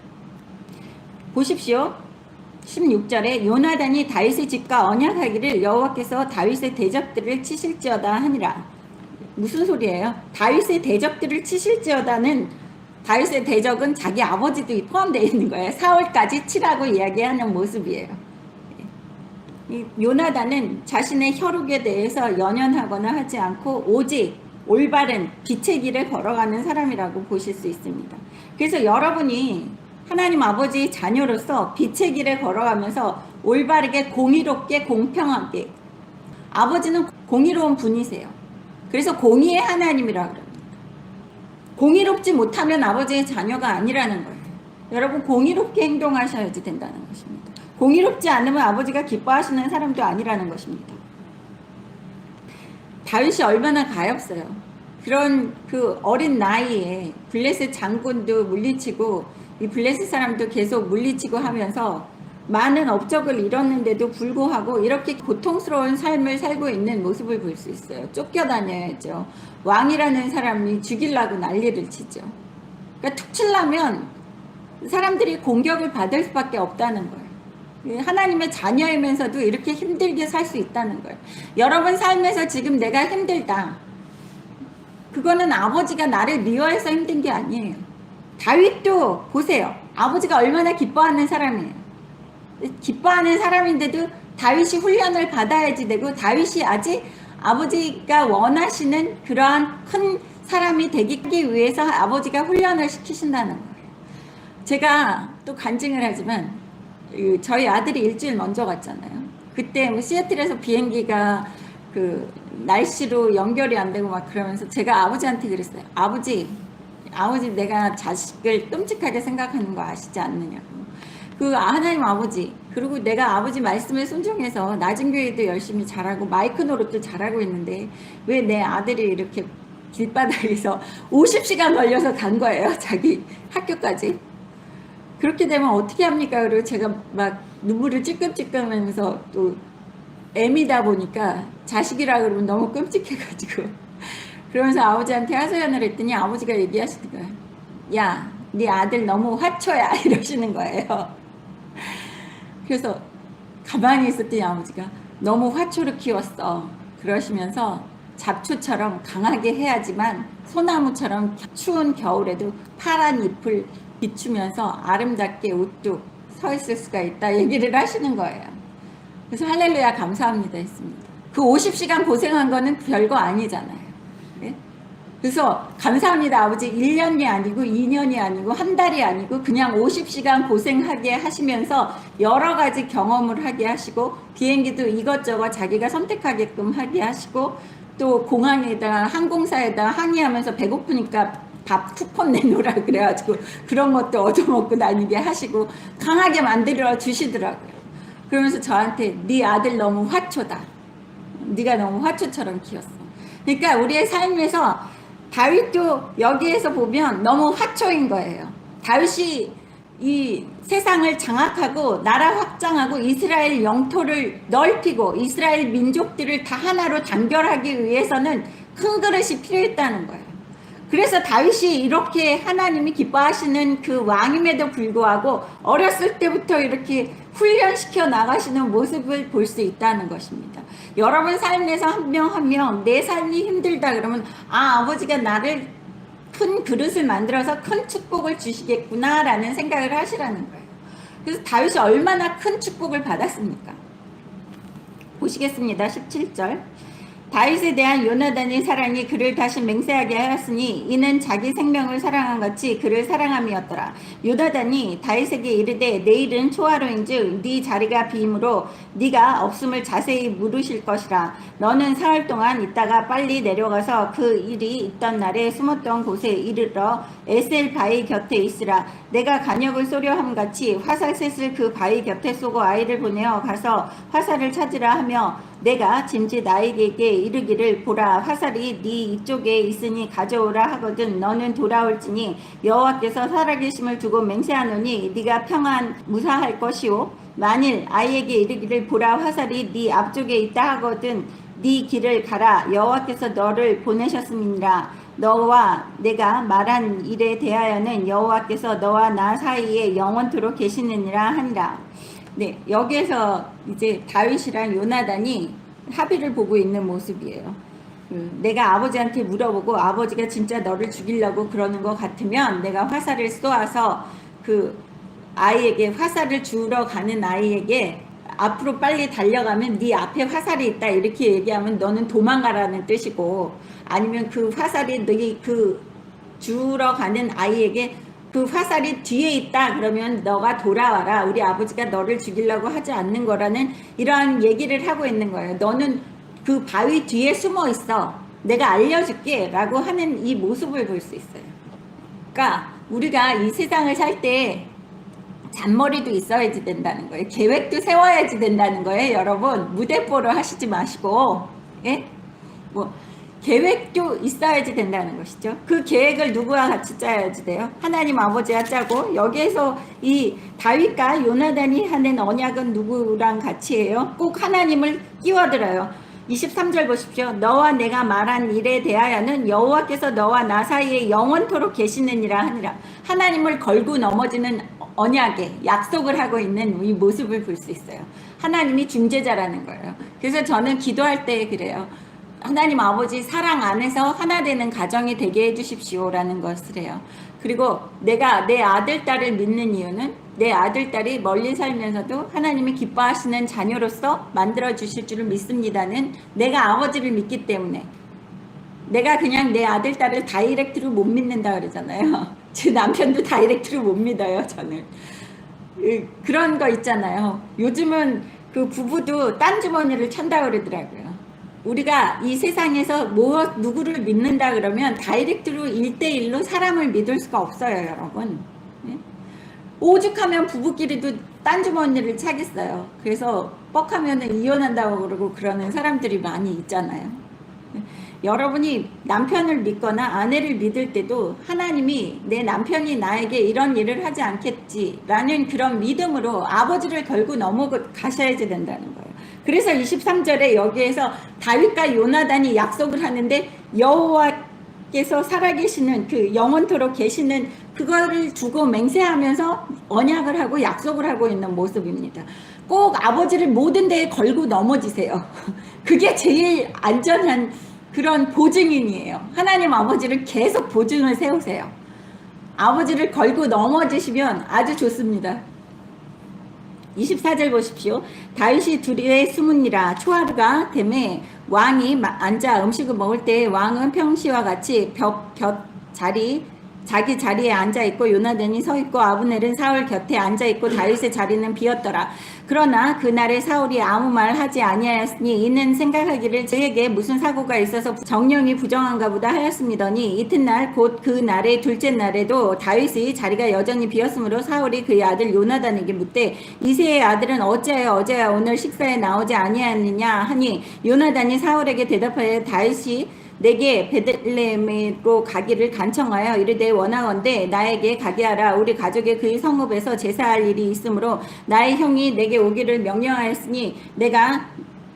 [SPEAKER 2] 보십시오. 16절에 요나단이 다윗의 집과 언약하기를 여호와께서 다윗의 대적들을 치실지어다 하니라. 무슨 소리예요? 다윗의 대적들을 치실지어다는, 다윗의 대적은 자기 아버지도 포함되어 있는 거예요. 사울까지 치라고 이야기하는 모습이에요. 이 요나단은 자신의 혈육에 대해서 연연하거나 하지 않고 오직 올바른 빛의 길을 걸어가는 사람이라고 보실 수 있습니다. 그래서 여러분이 하나님 아버지의 자녀로서 빛의 길에 걸어가면서 올바르게 공의롭게 공평하게, 아버지는 공의로운 분이세요. 그래서 공의의 하나님이라 그럽니다. 공의롭지 못하면 아버지의 자녀가 아니라는 거예요. 여러분 공의롭게 행동하셔야지 된다는 것입니다. 공의롭지 않으면 아버지가 기뻐하시는 사람도 아니라는 것입니다. 다윗이 얼마나 가엾어요. 그런 그 어린 나이에 블레셋 장군도 물리치고 이 블레셋 사람도 계속 물리치고 하면서 많은 업적을 이뤘는데도 불구하고 이렇게 고통스러운 삶을 살고 있는 모습을 볼 수 있어요. 쫓겨다녀야죠. 왕이라는 사람이 죽이려고 난리를 치죠. 그러니까 툭 치려면 사람들이 공격을 받을 수밖에 없다는 거예요. 하나님의 자녀이면서도 이렇게 힘들게 살 수 있다는 거예요. 여러분 삶에서 지금 내가 힘들다. 그거는 아버지가 나를 미워해서 힘든 게 아니에요. 다윗도 보세요. 아버지가 얼마나 기뻐하는 사람이에요. 기뻐하는 사람인데도 다윗이 훈련을 받아야지 되고, 다윗이 아직 아버지가 원하시는 그러한 큰 사람이 되기 위해서 아버지가 훈련을 시키신다는 거예요. 제가 또 간증을 하지만 저희 아들이 일주일 먼저 갔잖아요. 그때 뭐 시애틀에서 비행기가 그 날씨로 연결이 안 되고 막 그러면서 제가 아버지한테 그랬어요. 아버지 내가 자식을 끔찍하게 생각하는 거 아시지 않느냐고. 그 하나님 아버지, 그리고 내가 아버지 말씀에 순종해서 낮은 교회도 열심히 잘하고 마이크 노릇도 잘하고 있는데 왜 내 아들이 이렇게 길바닥에서 50시간 걸려서 간 거예요. 자기 학교까지. 그렇게 되면 어떻게 합니까? 그리고 제가 막 눈물을 찔끔찔끔하면서 또 애미다 보니까 자식이라 그러면 너무 끔찍해가지고 그러면서 아버지한테 하소연을 했더니 아버지가 얘기하시는 거예요. 야, 네 아들 너무 화초야 이러시는 거예요. 그래서 가만히 있었더니 아버지가 너무 화초를 키웠어 그러시면서 잡초처럼 강하게 해야지만 소나무처럼 추운 겨울에도 파란 잎을 비추면서 아름답게 우뚝 서 있을 수가 있다 얘기를 하시는 거예요. 그래서 할렐루야 감사합니다 했습니다. 그 50시간 고생한 거는 별거 아니잖아요. 네? 그래서 감사합니다 아버지. 1년이 아니고 2년이 아니고 한 달이 아니고 그냥 50시간 고생하게 하시면서 여러 가지 경험을 하게 하시고 비행기도 이것저것 자기가 선택하게끔 하게 하시고 또 공항에다 항공사에다 항의하면서 배고프니까 밥 쿠폰 내놓으라 그래가지고 그런 것도 얻어먹고 다니게 하시고 강하게 만들어 주시더라고요. 그러면서 저한테 네 아들 너무 화초다. 네가 너무 화초처럼 키웠어. 그러니까 우리의 삶에서 다윗도 여기에서 보면 너무 화초인 거예요. 다윗이 이 세상을 장악하고 나라 확장하고 이스라엘 영토를 넓히고 이스라엘 민족들을 다 하나로 단결하기 위해서는 큰 그릇이 필요했다는 거예요. 그래서 다윗이 이렇게 하나님이 기뻐하시는 그 왕임에도 불구하고 어렸을 때부터 이렇게 훈련시켜 나가시는 모습을 볼 수 있다는 것입니다. 여러분 삶에서 한 명 한 명 내 삶이 힘들다 그러면 아버지가 나를 큰 그릇을 만들어서 큰 축복을 주시겠구나 라는 생각을 하시라는 거예요. 그래서 다윗이 얼마나 큰 축복을 받았습니까? 보시겠습니다. 17절. 다윗에 대한 요나단의 사랑이 그를 다시 맹세하게 하였으니 이는 자기 생명을 사랑한 같이 그를 사랑함이었더라. 요나단이 다윗에게 이르되 내일은 초하루인즉 네 자리가 비이므로 네가 없음을 자세히 물으실 것이라. 너는 사흘 동안 있다가 빨리 내려가서 그 일이 있던 날에 숨었던 곳에 이르러 에셀 바위 곁에 있으라. 내가 간역을 쏘려 함같이 화살셋을 그 바위 곁에 쏘고 아이를 보내어 가서 화살을 찾으라 하며 내가 짐짓 나에게 이르기를 보라 화살이 네 이쪽에 있으니 가져오라 하거든 너는 돌아올지니 여호와께서 살아계심을 두고 맹세하노니 네가 평안 무사할 것이요 만일 아이에게 이르기를 보라 화살이 네 앞쪽에 있다 하거든 네 길을 가라 여호와께서 너를 보내셨음이니라. 너와 내가 말한 일에 대하여는 여호와께서 너와 나 사이에 영원토록 계시느니라 하니라. 네, 여기에서 이제 다윗이랑 요나단이 합의를 보고 있는 모습이에요. 내가 아버지한테 물어보고 아버지가 진짜 너를 죽이려고 그러는 것 같으면 내가 화살을 쏘아서 그 아이에게 화살을 주러 가는 아이에게 앞으로 빨리 달려가면 네 앞에 화살이 있다 이렇게 얘기하면 너는 도망가라는 뜻이고 아니면 그 화살이 네 그 주러 가는 아이에게 그 화살이 뒤에 있다 그러면 너가 돌아와라 우리 아버지가 너를 죽이려고 하지 않는 거라는 이러한 얘기를 하고 있는 거예요. 너는 그 바위 뒤에 숨어 있어 내가 알려줄게 라고 하는 이 모습을 볼 수 있어요. 그러니까 우리가 이 세상을 살 때 잔머리도 있어야지 된다는 거예요. 계획도 세워야지 된다는 거예요. 여러분 무대뽀로 하시지 마시고 예? 뭐 계획도 있어야지 된다는 것이죠. 그 계획을 누구와 같이 짜야지 돼요? 하나님 아버지와 짜고 여기에서 이 다윗과 요나단이 하는 언약은 누구랑 같이 해요? 꼭 하나님을 끼워들어요. 23절 보십시오. 너와 내가 말한 일에 대하여는 여호와께서 너와 나 사이에 영원토록 계시느니라 하니라. 하나님을 걸고 넘어지는 언약에 약속을 하고 있는 이 모습을 볼 수 있어요. 하나님이 중재자라는 거예요. 그래서 저는 기도할 때 그래요. 하나님 아버지 사랑 안에서 하나 되는 가정이 되게 해주십시오 라는 것을 해요. 그리고 내가 내 아들 딸을 믿는 이유는 내 아들 딸이 멀리 살면서도 하나님이 기뻐하시는 자녀로서 만들어 주실 줄을 믿습니다는 내가 아버지를 믿기 때문에 내가 그냥 내 아들 딸을 다이렉트로 못 믿는다 그러잖아요. 제 남편도 다이렉트로 못 믿어요. 저는 그런 거 있잖아요. 요즘은 그 부부도 딴 주머니를 찬다 그러더라고요. 우리가 이 세상에서 누구를 믿는다 그러면 다이렉트로 1대1로 사람을 믿을 수가 없어요. 여러분 오죽하면 부부끼리도 딴 주머니를 차겠어요. 그래서 뻑하면 이혼한다고 그러고 그러는 사람들이 많이 있잖아요. 여러분이 남편을 믿거나 아내를 믿을 때도 하나님이 내 남편이 나에게 이런 일을 하지 않겠지라는 그런 믿음으로 아버지를 걸고 넘어가셔야지 된다는 거예요. 그래서 23절에 여기에서 다윗과 요나단이 약속을 하는데 여호와께서 살아계시는 그 영원토록 계시는 그거를 두고 맹세하면서 언약을 하고 약속을 하고 있는 모습입니다. 꼭 아버지를 모든 데에 걸고 넘어지세요. 그게 제일 안전한 그런 보증인이에요. 하나님 아버지를 계속 보증을 세우세요. 아버지를 걸고 넘어지시면 아주 좋습니다. 24절 보십시오. 다윗이 두리에 숨으니라. 초하루가 되매 왕이 앉아 음식을 먹을 때 왕은 평시와 같이 벽 자리 자기 자리에 앉아 있고 요나단이 서 있고 아브넬은 사울 곁에 앉아 있고 다윗의 자리는 비었더라. 그러나 그날에 사울이 아무 말 하지 아니하였으니 이는 생각하기를 저에게 무슨 사고가 있어서 정령이 부정한가 보다 하였음이더니 이튿날 곧 그 날의 둘째 날에도 다윗의 자리가 여전히 비었으므로 사울이 그의 아들 요나단에게 묻되 이새의 아들은 어찌하여 어제와 오늘 식사에 나오지 아니하느냐 하니 요나단이 사울에게 대답하여 다윗이 내게 베들레헴으로 가기를 간청하여 이르되 원하건대 나에게 가게 하라. 우리 가족의 그의 성읍에서 제사할 일이 있으므로 나의 형이 내게 오기를 명령하였으니 내가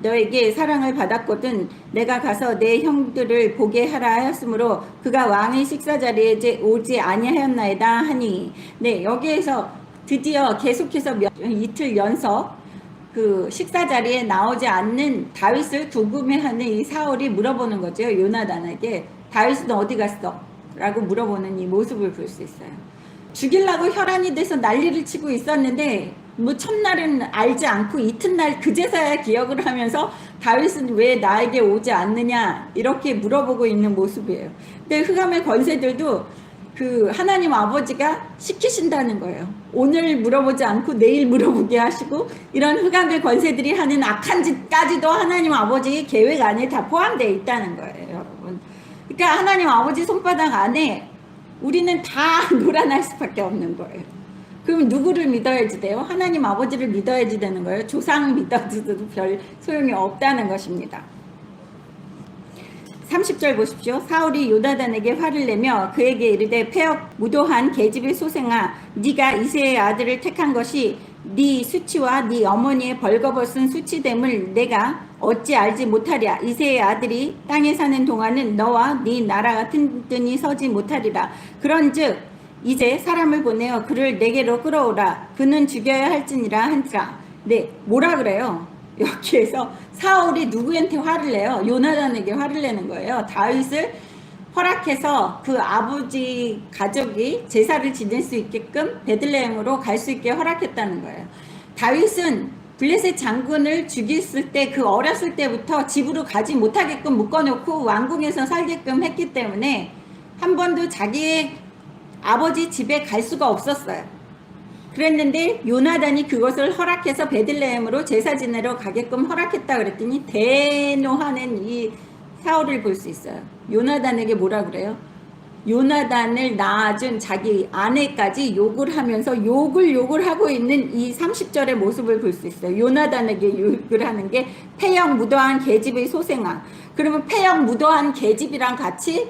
[SPEAKER 2] 너에게 사랑을 받았거든 내가 가서 내 형들을 보게 하라 하였으므로 그가 왕의 식사 자리에 오지 아니하였나이다 하니. 네, 여기에서 드디어 계속해서 이틀 연속 그 식사 자리에 나오지 않는 다윗을 궁금해하는 이 사울이 물어보는 거죠. 요나단에게 다윗은 어디 갔어? 라고 물어보는 이 모습을 볼 수 있어요. 죽이려고 혈안이 돼서 난리를 치고 있었는데 뭐 첫날은 알지 않고 이튿날 그제서야 기억을 하면서 다윗은 왜 나에게 오지 않느냐 이렇게 물어보고 있는 모습이에요. 근데 흑암의 권세들도 그 하나님 아버지가 시키신다는 거예요. 오늘 물어보지 않고 내일 물어보게 하시고 이런 흑암의 권세들이 하는 악한 짓까지도 하나님 아버지 계획 안에 다 포함되어 있다는 거예요, 여러분. 그러니까 하나님 아버지 손바닥 안에 우리는 다 놀아날 수밖에 없는 거예요. 그럼 누구를 믿어야지 돼요? 하나님 아버지를 믿어야지 되는 거예요. 조상 믿어도 별 소용이 없다는 것입니다. 30절 보십시오. 사울이 요나단에게 화를 내며 그에게 이르되 폐역 무도한 계집의 소생아 네가 이새의 아들을 택한 것이 네 수치와 네 어머니의 벌거벗은 수치됨을 내가 어찌 알지 못하랴. 이새의 아들이 땅에 사는 동안은 너와 네 나라 같은 든이 서지 못하리라. 그런즉 이제 사람을 보내어 그를 내게로 끌어오라. 그는 죽여야 할지니라 한지라. 네, 뭐라 그래요? 여기에서 사울이 누구한테 화를 내요? 요나단에게 화를 내는 거예요. 다윗을 허락해서 그 아버지 가족이 제사를 지낼 수 있게끔 베들레헴으로 갈 수 있게 허락했다는 거예요. 다윗은 블레셋 장군을 죽였을 때 그 어렸을 때부터 집으로 가지 못하게끔 묶어놓고 왕궁에서 살게끔 했기 때문에 한 번도 자기의 아버지 집에 갈 수가 없었어요. 그랬는데 요나단이 그것을 허락해서 베들레헴으로 제사 지내러 가게끔 허락했다 그랬더니 대노하는 이 사울을 볼 수 있어요. 요나단에게 뭐라 그래요? 요나단을 낳아준 자기 아내까지 욕을 하면서 욕을 하고 있는 이 30절의 모습을 볼 수 있어요. 요나단에게 욕을 하는 게 폐역 무도한 계집의 소생아. 그러면 폐역 무도한 계집이랑 같이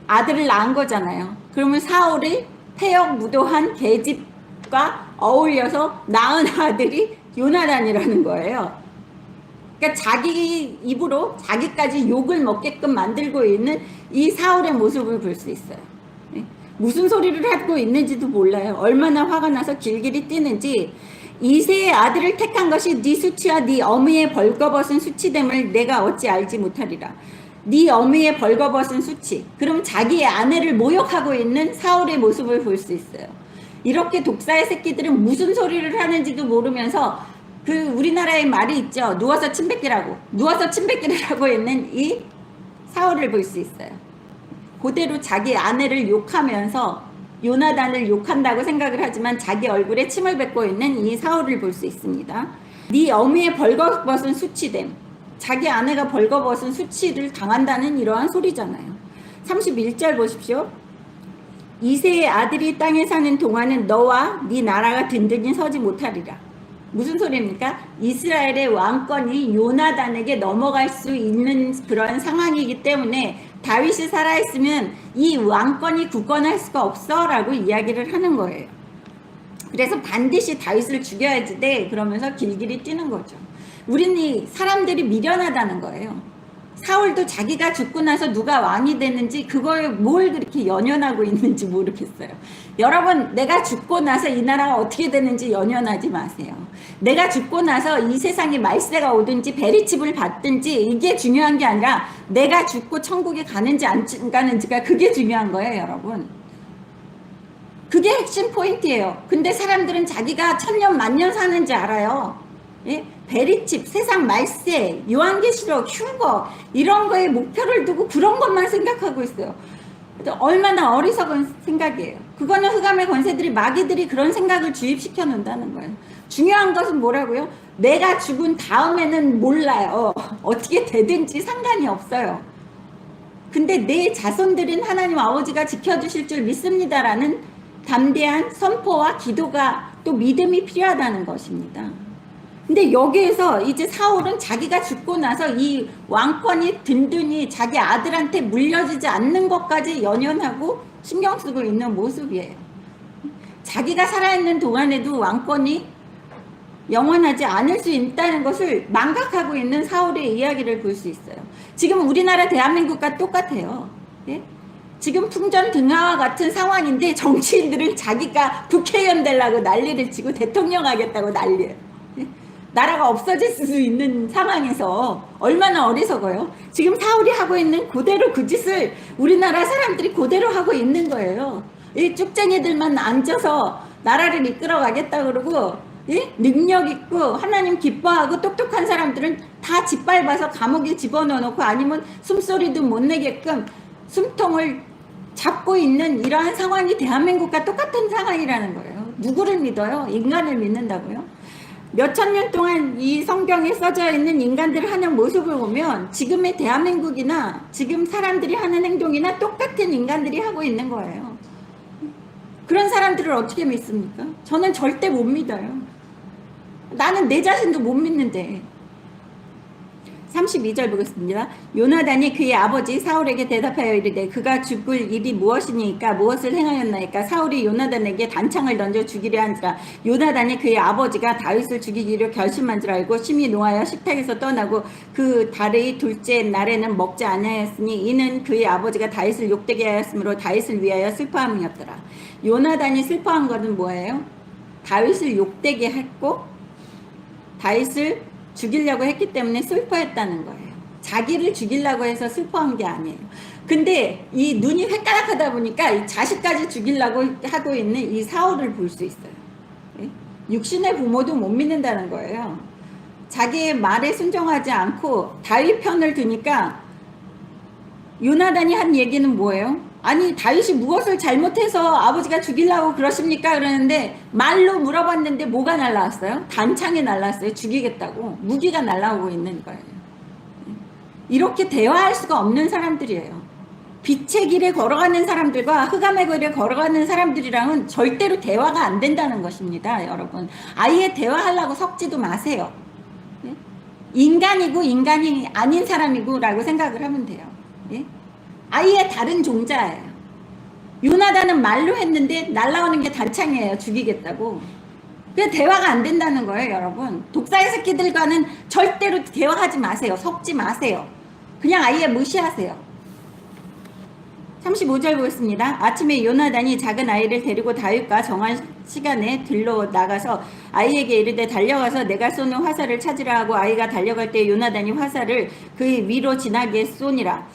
[SPEAKER 2] 아들을 낳은 거잖아요. 그러면 사울이 폐역 무도한 계집 과 어울려서 낳은 아들이 요나단이라는 거예요. 그러니까 자기 입으로 자기까지 욕을 먹게끔 만들고 있는 이 사울의 모습을 볼 수 있어요. 무슨 소리를 하고 있는지도 몰라요. 얼마나 화가 나서 길길이 뛰는지. 이새의 아들을 택한 것이 네 수치와 네 어미의 벌거벗은 수치됨을 내가 어찌 알지 못하리라. 네 어미의 벌거벗은 수치. 그럼 자기의 아내를 모욕하고 있는 사울의 모습을 볼 수 있어요. 이렇게 독사의 새끼들은 무슨 소리를 하는지도 모르면서 그 우리나라의 말이 있죠. 누워서 침 뱉기라고. 누워서 침 뱉기를 하고 있는 이 사울을 볼 수 있어요. 그대로 자기 아내를 욕하면서 요나단을 욕한다고 생각을 하지만 자기 얼굴에 침을 뱉고 있는 이 사울을 볼 수 있습니다. 네 어미의 벌거벗은 수치됨. 자기 아내가 벌거벗은 수치를 당한다는 이러한 소리잖아요. 31절 보십시오. 이새의 아들이 땅에 사는 동안은 너와 네 나라가 든든히 서지 못하리라. 무슨 소리입니까? 이스라엘의 왕권이 요나단에게 넘어갈 수 있는 그런 상황이기 때문에 다윗이 살아있으면 이 왕권이 굳건할 수가 없어 라고 이야기를 하는 거예요. 그래서 반드시 다윗을 죽여야지 돼 그러면서 길길이 뛰는 거죠. 우리는 이 사람들이 미련하다는 거예요. 사울도 자기가 죽고 나서 누가 왕이 되는지 그거에 뭘 그렇게 연연하고 있는지 모르겠어요. 여러분, 내가 죽고 나서 이 나라가 어떻게 되는지 연연하지 마세요. 내가 죽고 나서 이 세상에 말세가 오든지 베리칩을 받든지 이게 중요한 게 아니라 내가 죽고 천국에 가는지 안 가는지가 그게 중요한 거예요, 여러분. 그게 핵심 포인트예요. 근데 사람들은 자기가 천년 만년 사는지 알아요. 예? 베리칩, 세상 말세, 요한계시록, 휴거 이런 거에 목표를 두고 그런 것만 생각하고 있어요. 얼마나 어리석은 생각이에요. 그거는 흑암의 권세들이, 마귀들이 그런 생각을 주입시켜 놓는다는 거예요. 중요한 것은 뭐라고요? 내가 죽은 다음에는 몰라요. 어떻게 되든지 상관이 없어요. 근데 내 자손들은 하나님 아버지가 지켜주실 줄 믿습니다라는 담대한 선포와 기도가 또 믿음이 필요하다는 것입니다. 근데 여기에서 이제 사울은 자기가 죽고 나서 이 왕권이 든든히 자기 아들한테 물려지지 않는 것까지 연연하고 신경 쓰고 있는 모습이에요. 자기가 살아있는 동안에도 왕권이 영원하지 않을 수 있다는 것을 망각하고 있는 사울의 이야기를 볼 수 있어요. 지금 우리나라 대한민국과 똑같아요. 예? 지금 풍전등화와 같은 상황인데 정치인들은 자기가 국회의원 되려고 난리를 치고 대통령 하겠다고 난리예요. 예? 나라가 없어질 수 있는 상황에서 얼마나 어리석어요. 지금 사울이 하고 있는 그대로 그 짓을 우리나라 사람들이 그대로 하고 있는 거예요. 이 쭉쟁이들만 앉아서 나라를 이끌어 가겠다 그러고, 예? 능력 있고 하나님 기뻐하고 똑똑한 사람들은 다 짓밟아서 감옥에 집어넣어놓고 아니면 숨소리도 못 내게끔 숨통을 잡고 있는 이러한 상황이 대한민국과 똑같은 상황이라는 거예요. 누구를 믿어요? 인간을 믿는다고요? 몇천 년 동안 이 성경에 써져 있는 인간들 하는 모습을 보면 지금의 대한민국이나 지금 사람들이 하는 행동이나 똑같은 인간들이 하고 있는 거예요. 그런 사람들을 어떻게 믿습니까? 저는 절대 못 믿어요. 나는 내 자신도 못 믿는데. 32절 보겠습니다. 요나단이 그의 아버지 사울에게 대답하여 이르되 그가 죽을 일이 무엇이니까 무엇을 행하였나이까. 사울이 요나단에게 단창을 던져 죽이려 한지라. 요나단이 그의 아버지가 다윗을 죽이기로 결심한 줄 알고 심히 노하여 식탁에서 떠나고 그 달의 둘째 날에는 먹지 아니하였으니 이는 그의 아버지가 다윗을 욕되게 하였으므로 다윗을 위하여 슬퍼함이었더라. 요나단이 슬퍼한 것은 뭐예요? 다윗을 욕되게 했고 다윗을 죽이려고 했기 때문에 슬퍼했다는 거예요. 자기를 죽이려고 해서 슬퍼한 게 아니에요. 근데 이 눈이 획가닥하다 보니까 이 자식까지 죽이려고 하고 있는 이 사울을 볼 수 있어요. 육신의 부모도 못 믿는다는 거예요. 자기의 말에 순종하지 않고 다윗 편을 드니까 요나단이 한 얘기는 뭐예요? 아니 다윗이 무엇을 잘못해서 아버지가 죽이려고 그러십니까? 그러는데 말로 물어봤는데 뭐가 날라왔어요? 단창이 날라왔어요. 죽이겠다고. 무기가 날라오고 있는 거예요. 이렇게 대화할 수가 없는 사람들이에요. 빛의 길에 걸어가는 사람들과 흑암의 길에 걸어가는 사람들이랑은 절대로 대화가 안 된다는 것입니다. 여러분 아예 대화하려고 섞지도 마세요. 인간이고 인간이 아닌 사람이고 라고 생각을 하면 돼요. 아예 다른 종자예요. 요나단은 말로 했는데 날라오는 게 단창이에요. 죽이겠다고. 그래서 대화가 안 된다는 거예요. 여러분 독사의 새끼들과는 절대로 대화하지 마세요. 섞지 마세요. 그냥 아예 무시하세요. 35절 보겠습니다. 아침에 요나단이 작은 아이를 데리고 다윗과 정한 시간에 들러 나가서 아이에게 이르되 달려가서 내가 쏘는 화살을 찾으라 하고 아이가 달려갈 때 요나단이 화살을 그 위로 지나게 쏘니라.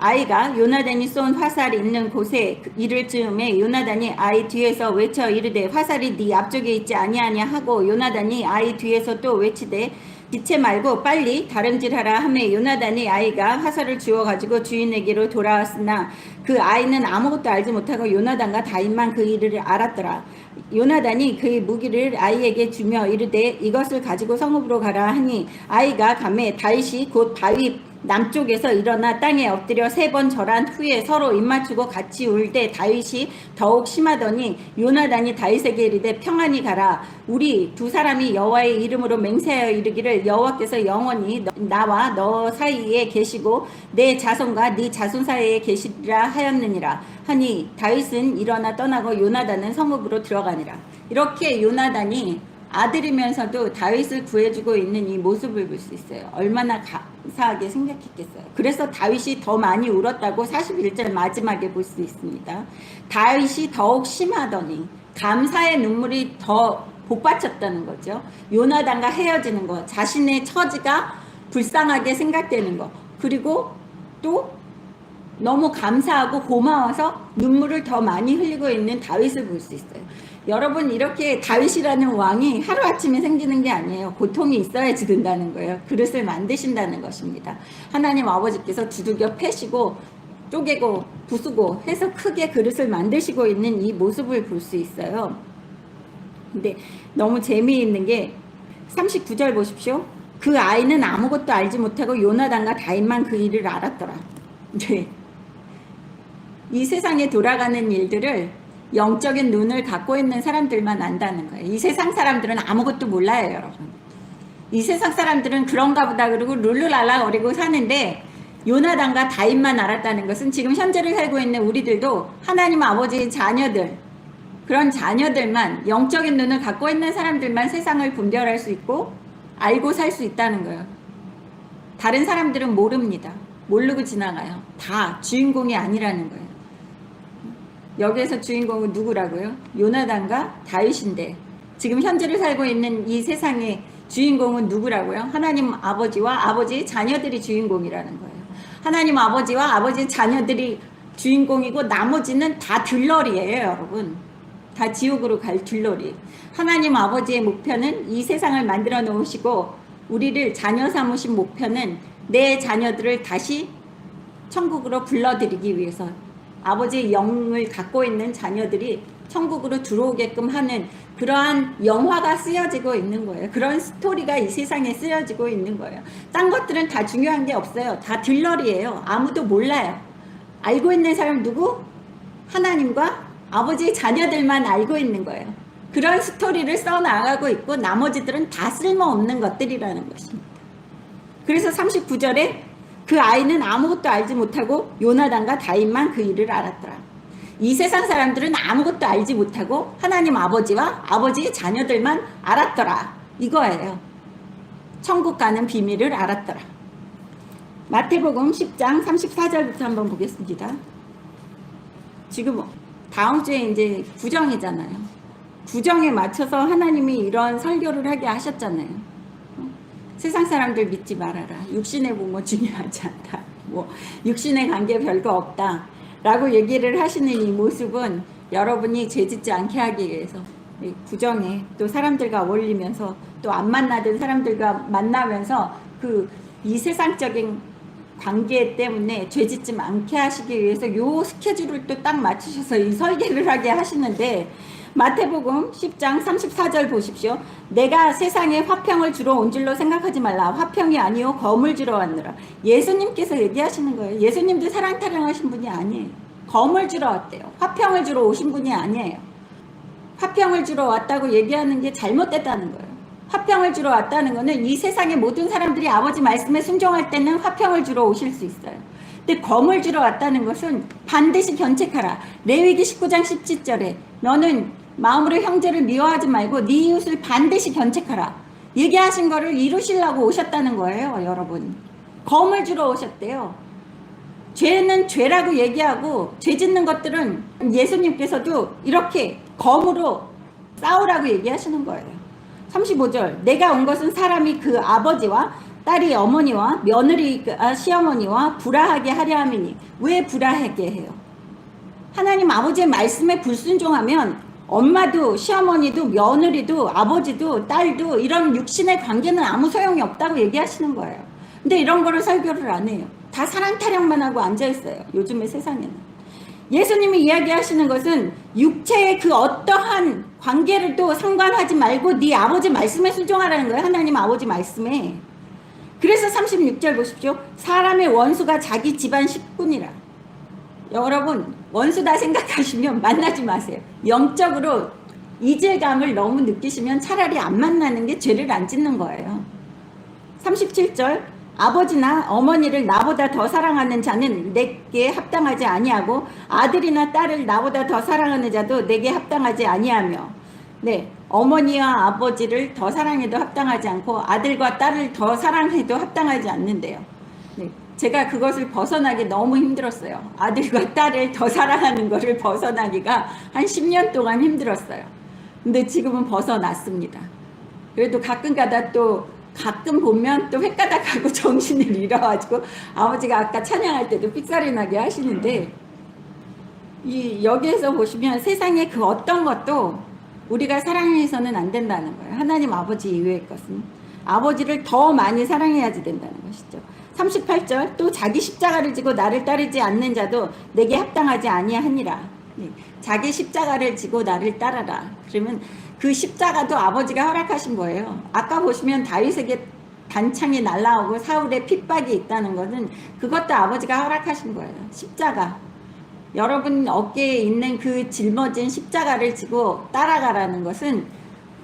[SPEAKER 2] 아이가 요나단이 쏜 화살이 있는 곳에 이를 즈음에 요나단이 아이 뒤에서 외쳐 이르되 화살이 네 앞쪽에 있지 아니하냐 하고 요나단이 아이 뒤에서 또 외치되 지체 말고 빨리 다름질하라 하매 요나단이 아이가 화살을 주워 가지고 주인에게로 돌아왔으나 그 아이는 아무것도 알지 못하고 요나단과 다윗만 그 일을 알았더라. 요나단이 그의 무기를 아이에게 주며 이르되 이것을 가지고 성읍으로 가라 하니 아이가 가매 다윗이 곧 다윗 남쪽에서 일어나 땅에 엎드려 3번 절한 후에 서로 입맞추고 같이 울 때 다윗이 더욱 심하더니 요나단이 다윗에게 이르되 평안히 가라. 우리 두 사람이 여호와의 이름으로 맹세하여 이르기를 여호와께서 영원히 나와 너 사이에 계시고 내 자손과 네 자손 사이에 계시리라 하였느니라 하니 다윗은 일어나 떠나고 요나단은 성읍으로 들어가니라. 이렇게 요나단이 아들이면서도 다윗을 구해주고 있는 이 모습을 볼 수 있어요. 얼마나 감사하게 생각했겠어요. 그래서 다윗이 더 많이 울었다고 41절 마지막에 볼 수 있습니다. 다윗이 더욱 심하더니 감사의 눈물이 더 복받쳤다는 거죠. 요나단과 헤어지는 것, 자신의 처지가 불쌍하게 생각되는 것, 그리고 또 너무 감사하고 고마워서 눈물을 더 많이 흘리고 있는 다윗을 볼 수 있어요. 여러분 이렇게 다윗이라는 왕이 하루아침에 생기는 게 아니에요. 고통이 있어야지 된다는 거예요. 그릇을 만드신다는 것입니다. 하나님 아버지께서 두들겨 패시고 쪼개고 부수고 해서 크게 그릇을 만드시고 있는 이 모습을 볼 수 있어요. 근데 너무 재미있는 게 39절 보십시오. 그 아이는 아무것도 알지 못하고 요나단과 다윗만 그 일을 알았더라. 네. 이 세상에 돌아가는 일들을 영적인 눈을 갖고 있는 사람들만 안다는 거예요. 이 세상 사람들은 아무것도 몰라요, 여러분. 이 세상 사람들은 그런가 보다 그러고 룰루랄라 거리고 사는데 요나단과 다윗만 알았다는 것은 지금 현재를 살고 있는 우리들도 하나님 아버지의 자녀들, 그런 자녀들만, 영적인 눈을 갖고 있는 사람들만 세상을 분별할 수 있고 알고 살 수 있다는 거예요. 다른 사람들은 모릅니다. 모르고 지나가요. 다 주인공이 아니라는 거예요. 여기에서 주인공은 누구라고요? 요나단과 다윗인데 지금 현재를 살고 있는 이 세상의 주인공은 누구라고요? 하나님 아버지와 아버지의 자녀들이 주인공이라는 거예요. 하나님 아버지와 아버지의 자녀들이 주인공이고 나머지는 다 들러리예요, 여러분. 다 지옥으로 갈 들러리. 하나님 아버지의 목표는 이 세상을 만들어 놓으시고 우리를 자녀 삼으신 목표는 내 자녀들을 다시 천국으로 불러들이기 위해서 아버지의 영을 갖고 있는 자녀들이 천국으로 들어오게끔 하는 그러한 영화가 쓰여지고 있는 거예요. 그런 스토리가 이 세상에 쓰여지고 있는 거예요. 딴 것들은 다 중요한 게 없어요. 다 들러리예요. 아무도 몰라요. 알고 있는 사람 누구? 하나님과 아버지의 자녀들만 알고 있는 거예요. 그런 스토리를 써나가고 있고 나머지들은 다 쓸모없는 것들이라는 것입니다. 그래서 39절에 그 아이는 아무것도 알지 못하고 요나단과 다윗만 그 일을 알았더라. 이 세상 사람들은 아무것도 알지 못하고 하나님 아버지와 아버지의 자녀들만 알았더라. 이거예요. 천국 가는 비밀을 알았더라. 마태복음 10장 34절부터 한번 보겠습니다. 지금 다음 주에 이제 구정이잖아요. 구정에 맞춰서 하나님이 이런 설교를 하게 하셨잖아요. 세상 사람들 믿지 말아라. 육신의 부모 중요하지 않다. 뭐 육신의 관계 별거 없다. 라고 얘기를 하시는 이 모습은 여러분이 죄짓지 않게 하기 위해서 구정에 또 사람들과 어울리면서 또 안 만나던 사람들과 만나면서 이 세상적인 관계 때문에 죄짓지 않게 하시기 위해서 요 스케줄을 또 딱 맞추셔서 이 설계를 하게 하시는데 마태복음 10장 34절 보십시오. 내가 세상에 화평을 주러 온 줄로 생각하지 말라. 화평이 아니요 검을 주러 왔느라. 예수님께서 얘기하시는 거예요. 예수님도 사랑 타령하신 분이 아니에요. 검을 주러 왔대요. 화평을 주러 오신 분이 아니에요. 화평을 주러 왔다고 얘기하는 게 잘못됐다는 거예요. 화평을 주러 왔다는 거는 이 세상의 모든 사람들이 아버지 말씀에 순종할 때는 화평을 주러 오실 수 있어요. 근데 검을 주러 왔다는 것은 반드시 견책하라. 레위기 19장 17절에 너는 마음으로 형제를 미워하지 말고 네 이웃을 반드시 견책하라. 얘기하신 거를 이루시려고 오셨다는 거예요, 여러분. 검을 주러 오셨대요. 죄는 죄라고 얘기하고 죄 짓는 것들은 예수님께서도 이렇게 검으로 싸우라고 얘기하시는 거예요. 35절 내가 온 것은 사람이 그 아버지와 딸이 어머니와 며느리가 시어머니와 불화하게 하려 함이니. 왜 불화하게 해요? 하나님 아버지의 말씀에 불순종하면 엄마도 시어머니도 며느리도 아버지도 딸도 이런 육신의 관계는 아무 소용이 없다고 얘기하시는 거예요. 근데 이런 거를 설교를 안 해요. 다 사랑 타령만 하고 앉아있어요. 요즘의 세상에는. 예수님이 이야기하시는 것은 육체의 그 어떠한 관계를 또 상관하지 말고 네 아버지 말씀에 순종하라는 거예요. 하나님 아버지 말씀에. 그래서 36절 보십시오. 사람의 원수가 자기 집안 식구니라. 여러분 원수다 생각하시면 만나지 마세요. 영적으로 이질감을 너무 느끼시면 차라리 안 만나는 게 죄를 안 짓는 거예요. 37절 아버지나 어머니를 나보다 더 사랑하는 자는 내게 합당하지 아니하고 아들이나 딸을 나보다 더 사랑하는 자도 내게 합당하지 아니하며. 네, 어머니와 아버지를 더 사랑해도 합당하지 않고 아들과 딸을 더 사랑해도 합당하지 않는데요. 네, 제가 그것을 벗어나기 너무 힘들었어요. 아들과 딸을 더 사랑하는 것을 벗어나기가 한 10년 동안 힘들었어요. 근데 지금은 벗어났습니다. 그래도 가끔가다 또 가끔 보면 또 횟가닥하고 정신을 잃어가지고 아버지가 아까 찬양할 때도 삑사리 나게 하시는데 여기에서 보시면 세상의 그 어떤 것도 우리가 사랑해서는 안 된다는 거예요. 하나님 아버지 이외의 것은 아버지를 더 많이 사랑해야지 된다는 것이죠. 38절 또 자기 십자가를 지고 나를 따르지 않는 자도 내게 합당하지 아니하니라. 네. 자기 십자가를 지고 나를 따라라. 그러면 그 십자가도 아버지가 허락하신 거예요. 아까 보시면 다윗에게 단창이 날라오고 사울의 핍박이 있다는 것은 그것도 아버지가 허락하신 거예요. 십자가. 여러분 어깨에 있는 그 짊어진 십자가를 지고 따라가라는 것은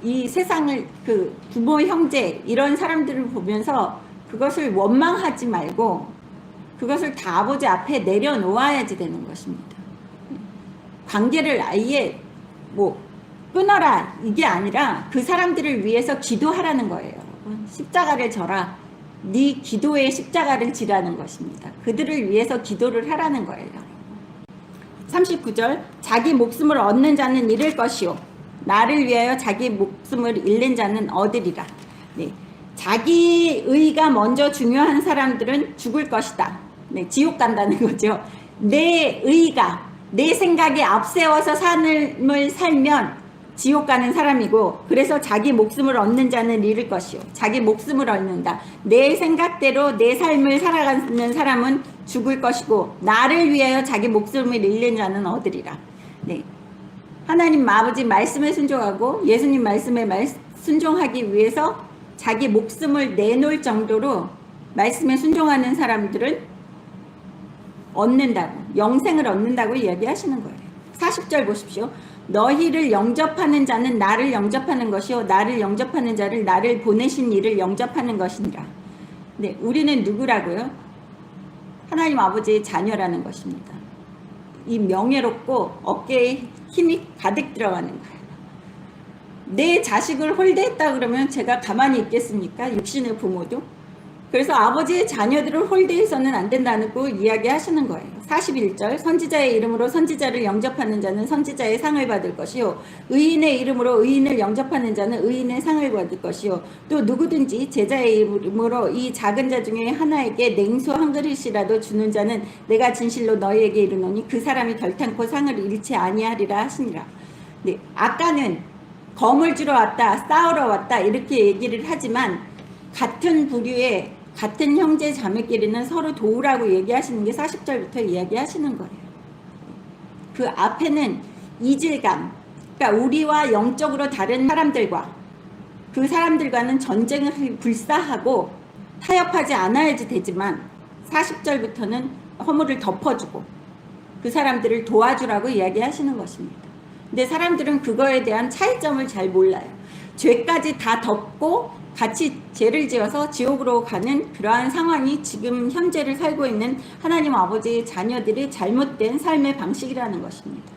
[SPEAKER 2] 이 세상을 그 부모 형제 이런 사람들을 보면서 그것을 원망하지 말고 그것을 다 아버지 앞에 내려놓아야지 되는 것입니다. 관계를 아예 뭐 끊어라 이게 아니라 그 사람들을 위해서 기도하라는 거예요. 십자가를 져라. 네 기도의 십자가를 지라는 것입니다. 그들을 위해서 기도를 하라는 거예요. 39절 자기 목숨을 얻는 자는 잃을 것이요 나를 위하여 자기 목숨을 잃는 자는 얻으리라. 네. 자기 의가 먼저 중요한 사람들은 죽을 것이다. 네, 지옥 간다는 거죠. 내 의가 내 생각에 앞세워서 삶을 살면 지옥 가는 사람이고 그래서 자기 목숨을 얻는 자는 잃을 것이요 자기 목숨을 얻는다. 내 생각대로 내 삶을 살아가는 사람은 죽을 것이고 나를 위하여 자기 목숨을 잃는 자는 얻으리라. 네. 하나님 아버지 말씀에 순종하고 예수님 말씀에 순종하기 위해서 자기 목숨을 내놓을 정도로 말씀에 순종하는 사람들은 얻는다고 영생을 얻는다고 이야기하시는 거예요. 40절 보십시오. 너희를 영접하는 자는 나를 영접하는 것이요 나를 영접하는 자를 나를 보내신 이를 영접하는 것이니라. 네, 우리는 누구라고요? 하나님 아버지의 자녀라는 것입니다. 이 명예롭고 어깨에 힘이 가득 들어가는 거예요. 내 자식을 홀대했다 그러면 제가 가만히 있겠습니까? 육신의 부모도. 그래서 아버지의 자녀들을 홀대해서는 안 된다고 이야기하시는 거예요. 41절 선지자의 이름으로 선지자를 영접하는 자는 선지자의 상을 받을 것이요 의인의 이름으로 의인을 영접하는 자는 의인의 상을 받을 것이요 또 누구든지 제자의 이름으로 이 작은 자 중에 하나에게 냉수 한 그릇이라도 주는 자는 내가 진실로 너희에게 이르노니 그 사람이 결탄코 상을 잃지 아니하리라 하시니라. 네, 아까는 검을 주러 왔다 싸우러 왔다 이렇게 얘기를 하지만 같은 부류의 같은 형제 자매끼리는 서로 도우라고 얘기하시는 게 40절부터 이야기하시는 거예요. 그 앞에는 이질감, 그러니까 우리와 영적으로 다른 사람들과 그 사람들과는 전쟁을 불사하고 타협하지 않아야지 되지만 40절부터는 허물을 덮어주고 그 사람들을 도와주라고 이야기하시는 것입니다. 근데 사람들은 그거에 대한 차이점을 잘 몰라요. 죄까지 다 덮고 같이 죄를 지어서 지옥으로 가는 그러한 상황이 지금 현재를 살고 있는 하나님 아버지의 자녀들의 잘못된 삶의 방식이라는 것입니다.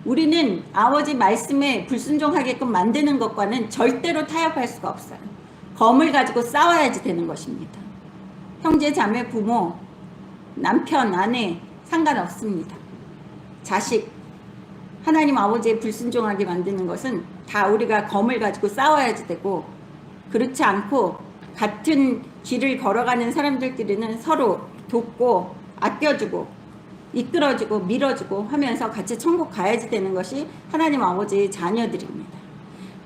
[SPEAKER 2] 우리는 아버지 말씀에 불순종하게끔 만드는 것과는 절대로 타협할 수가 없어요. 검을 가지고 싸워야지 되는 것입니다. 형제, 자매, 부모, 남편, 아내 상관없습니다. 자식, 하나님 아버지에 불순종하게 만드는 것은 다 우리가 검을 가지고 싸워야지 되고 그렇지 않고 같은 길을 걸어가는 사람들끼리는 서로 돕고 아껴주고 이끌어주고 밀어주고 하면서 같이 천국 가야지 되는 것이 하나님 아버지의 자녀들입니다.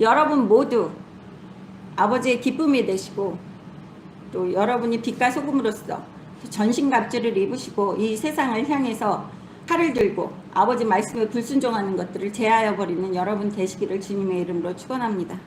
[SPEAKER 2] 여러분 모두 아버지의 기쁨이 되시고 또 여러분이 빛과 소금으로서 전신갑주를 입으시고 이 세상을 향해서 칼을 들고 아버지 말씀에 불순종하는 것들을 제하여 버리는 여러분 되시기를 주님의 이름으로 축원합니다.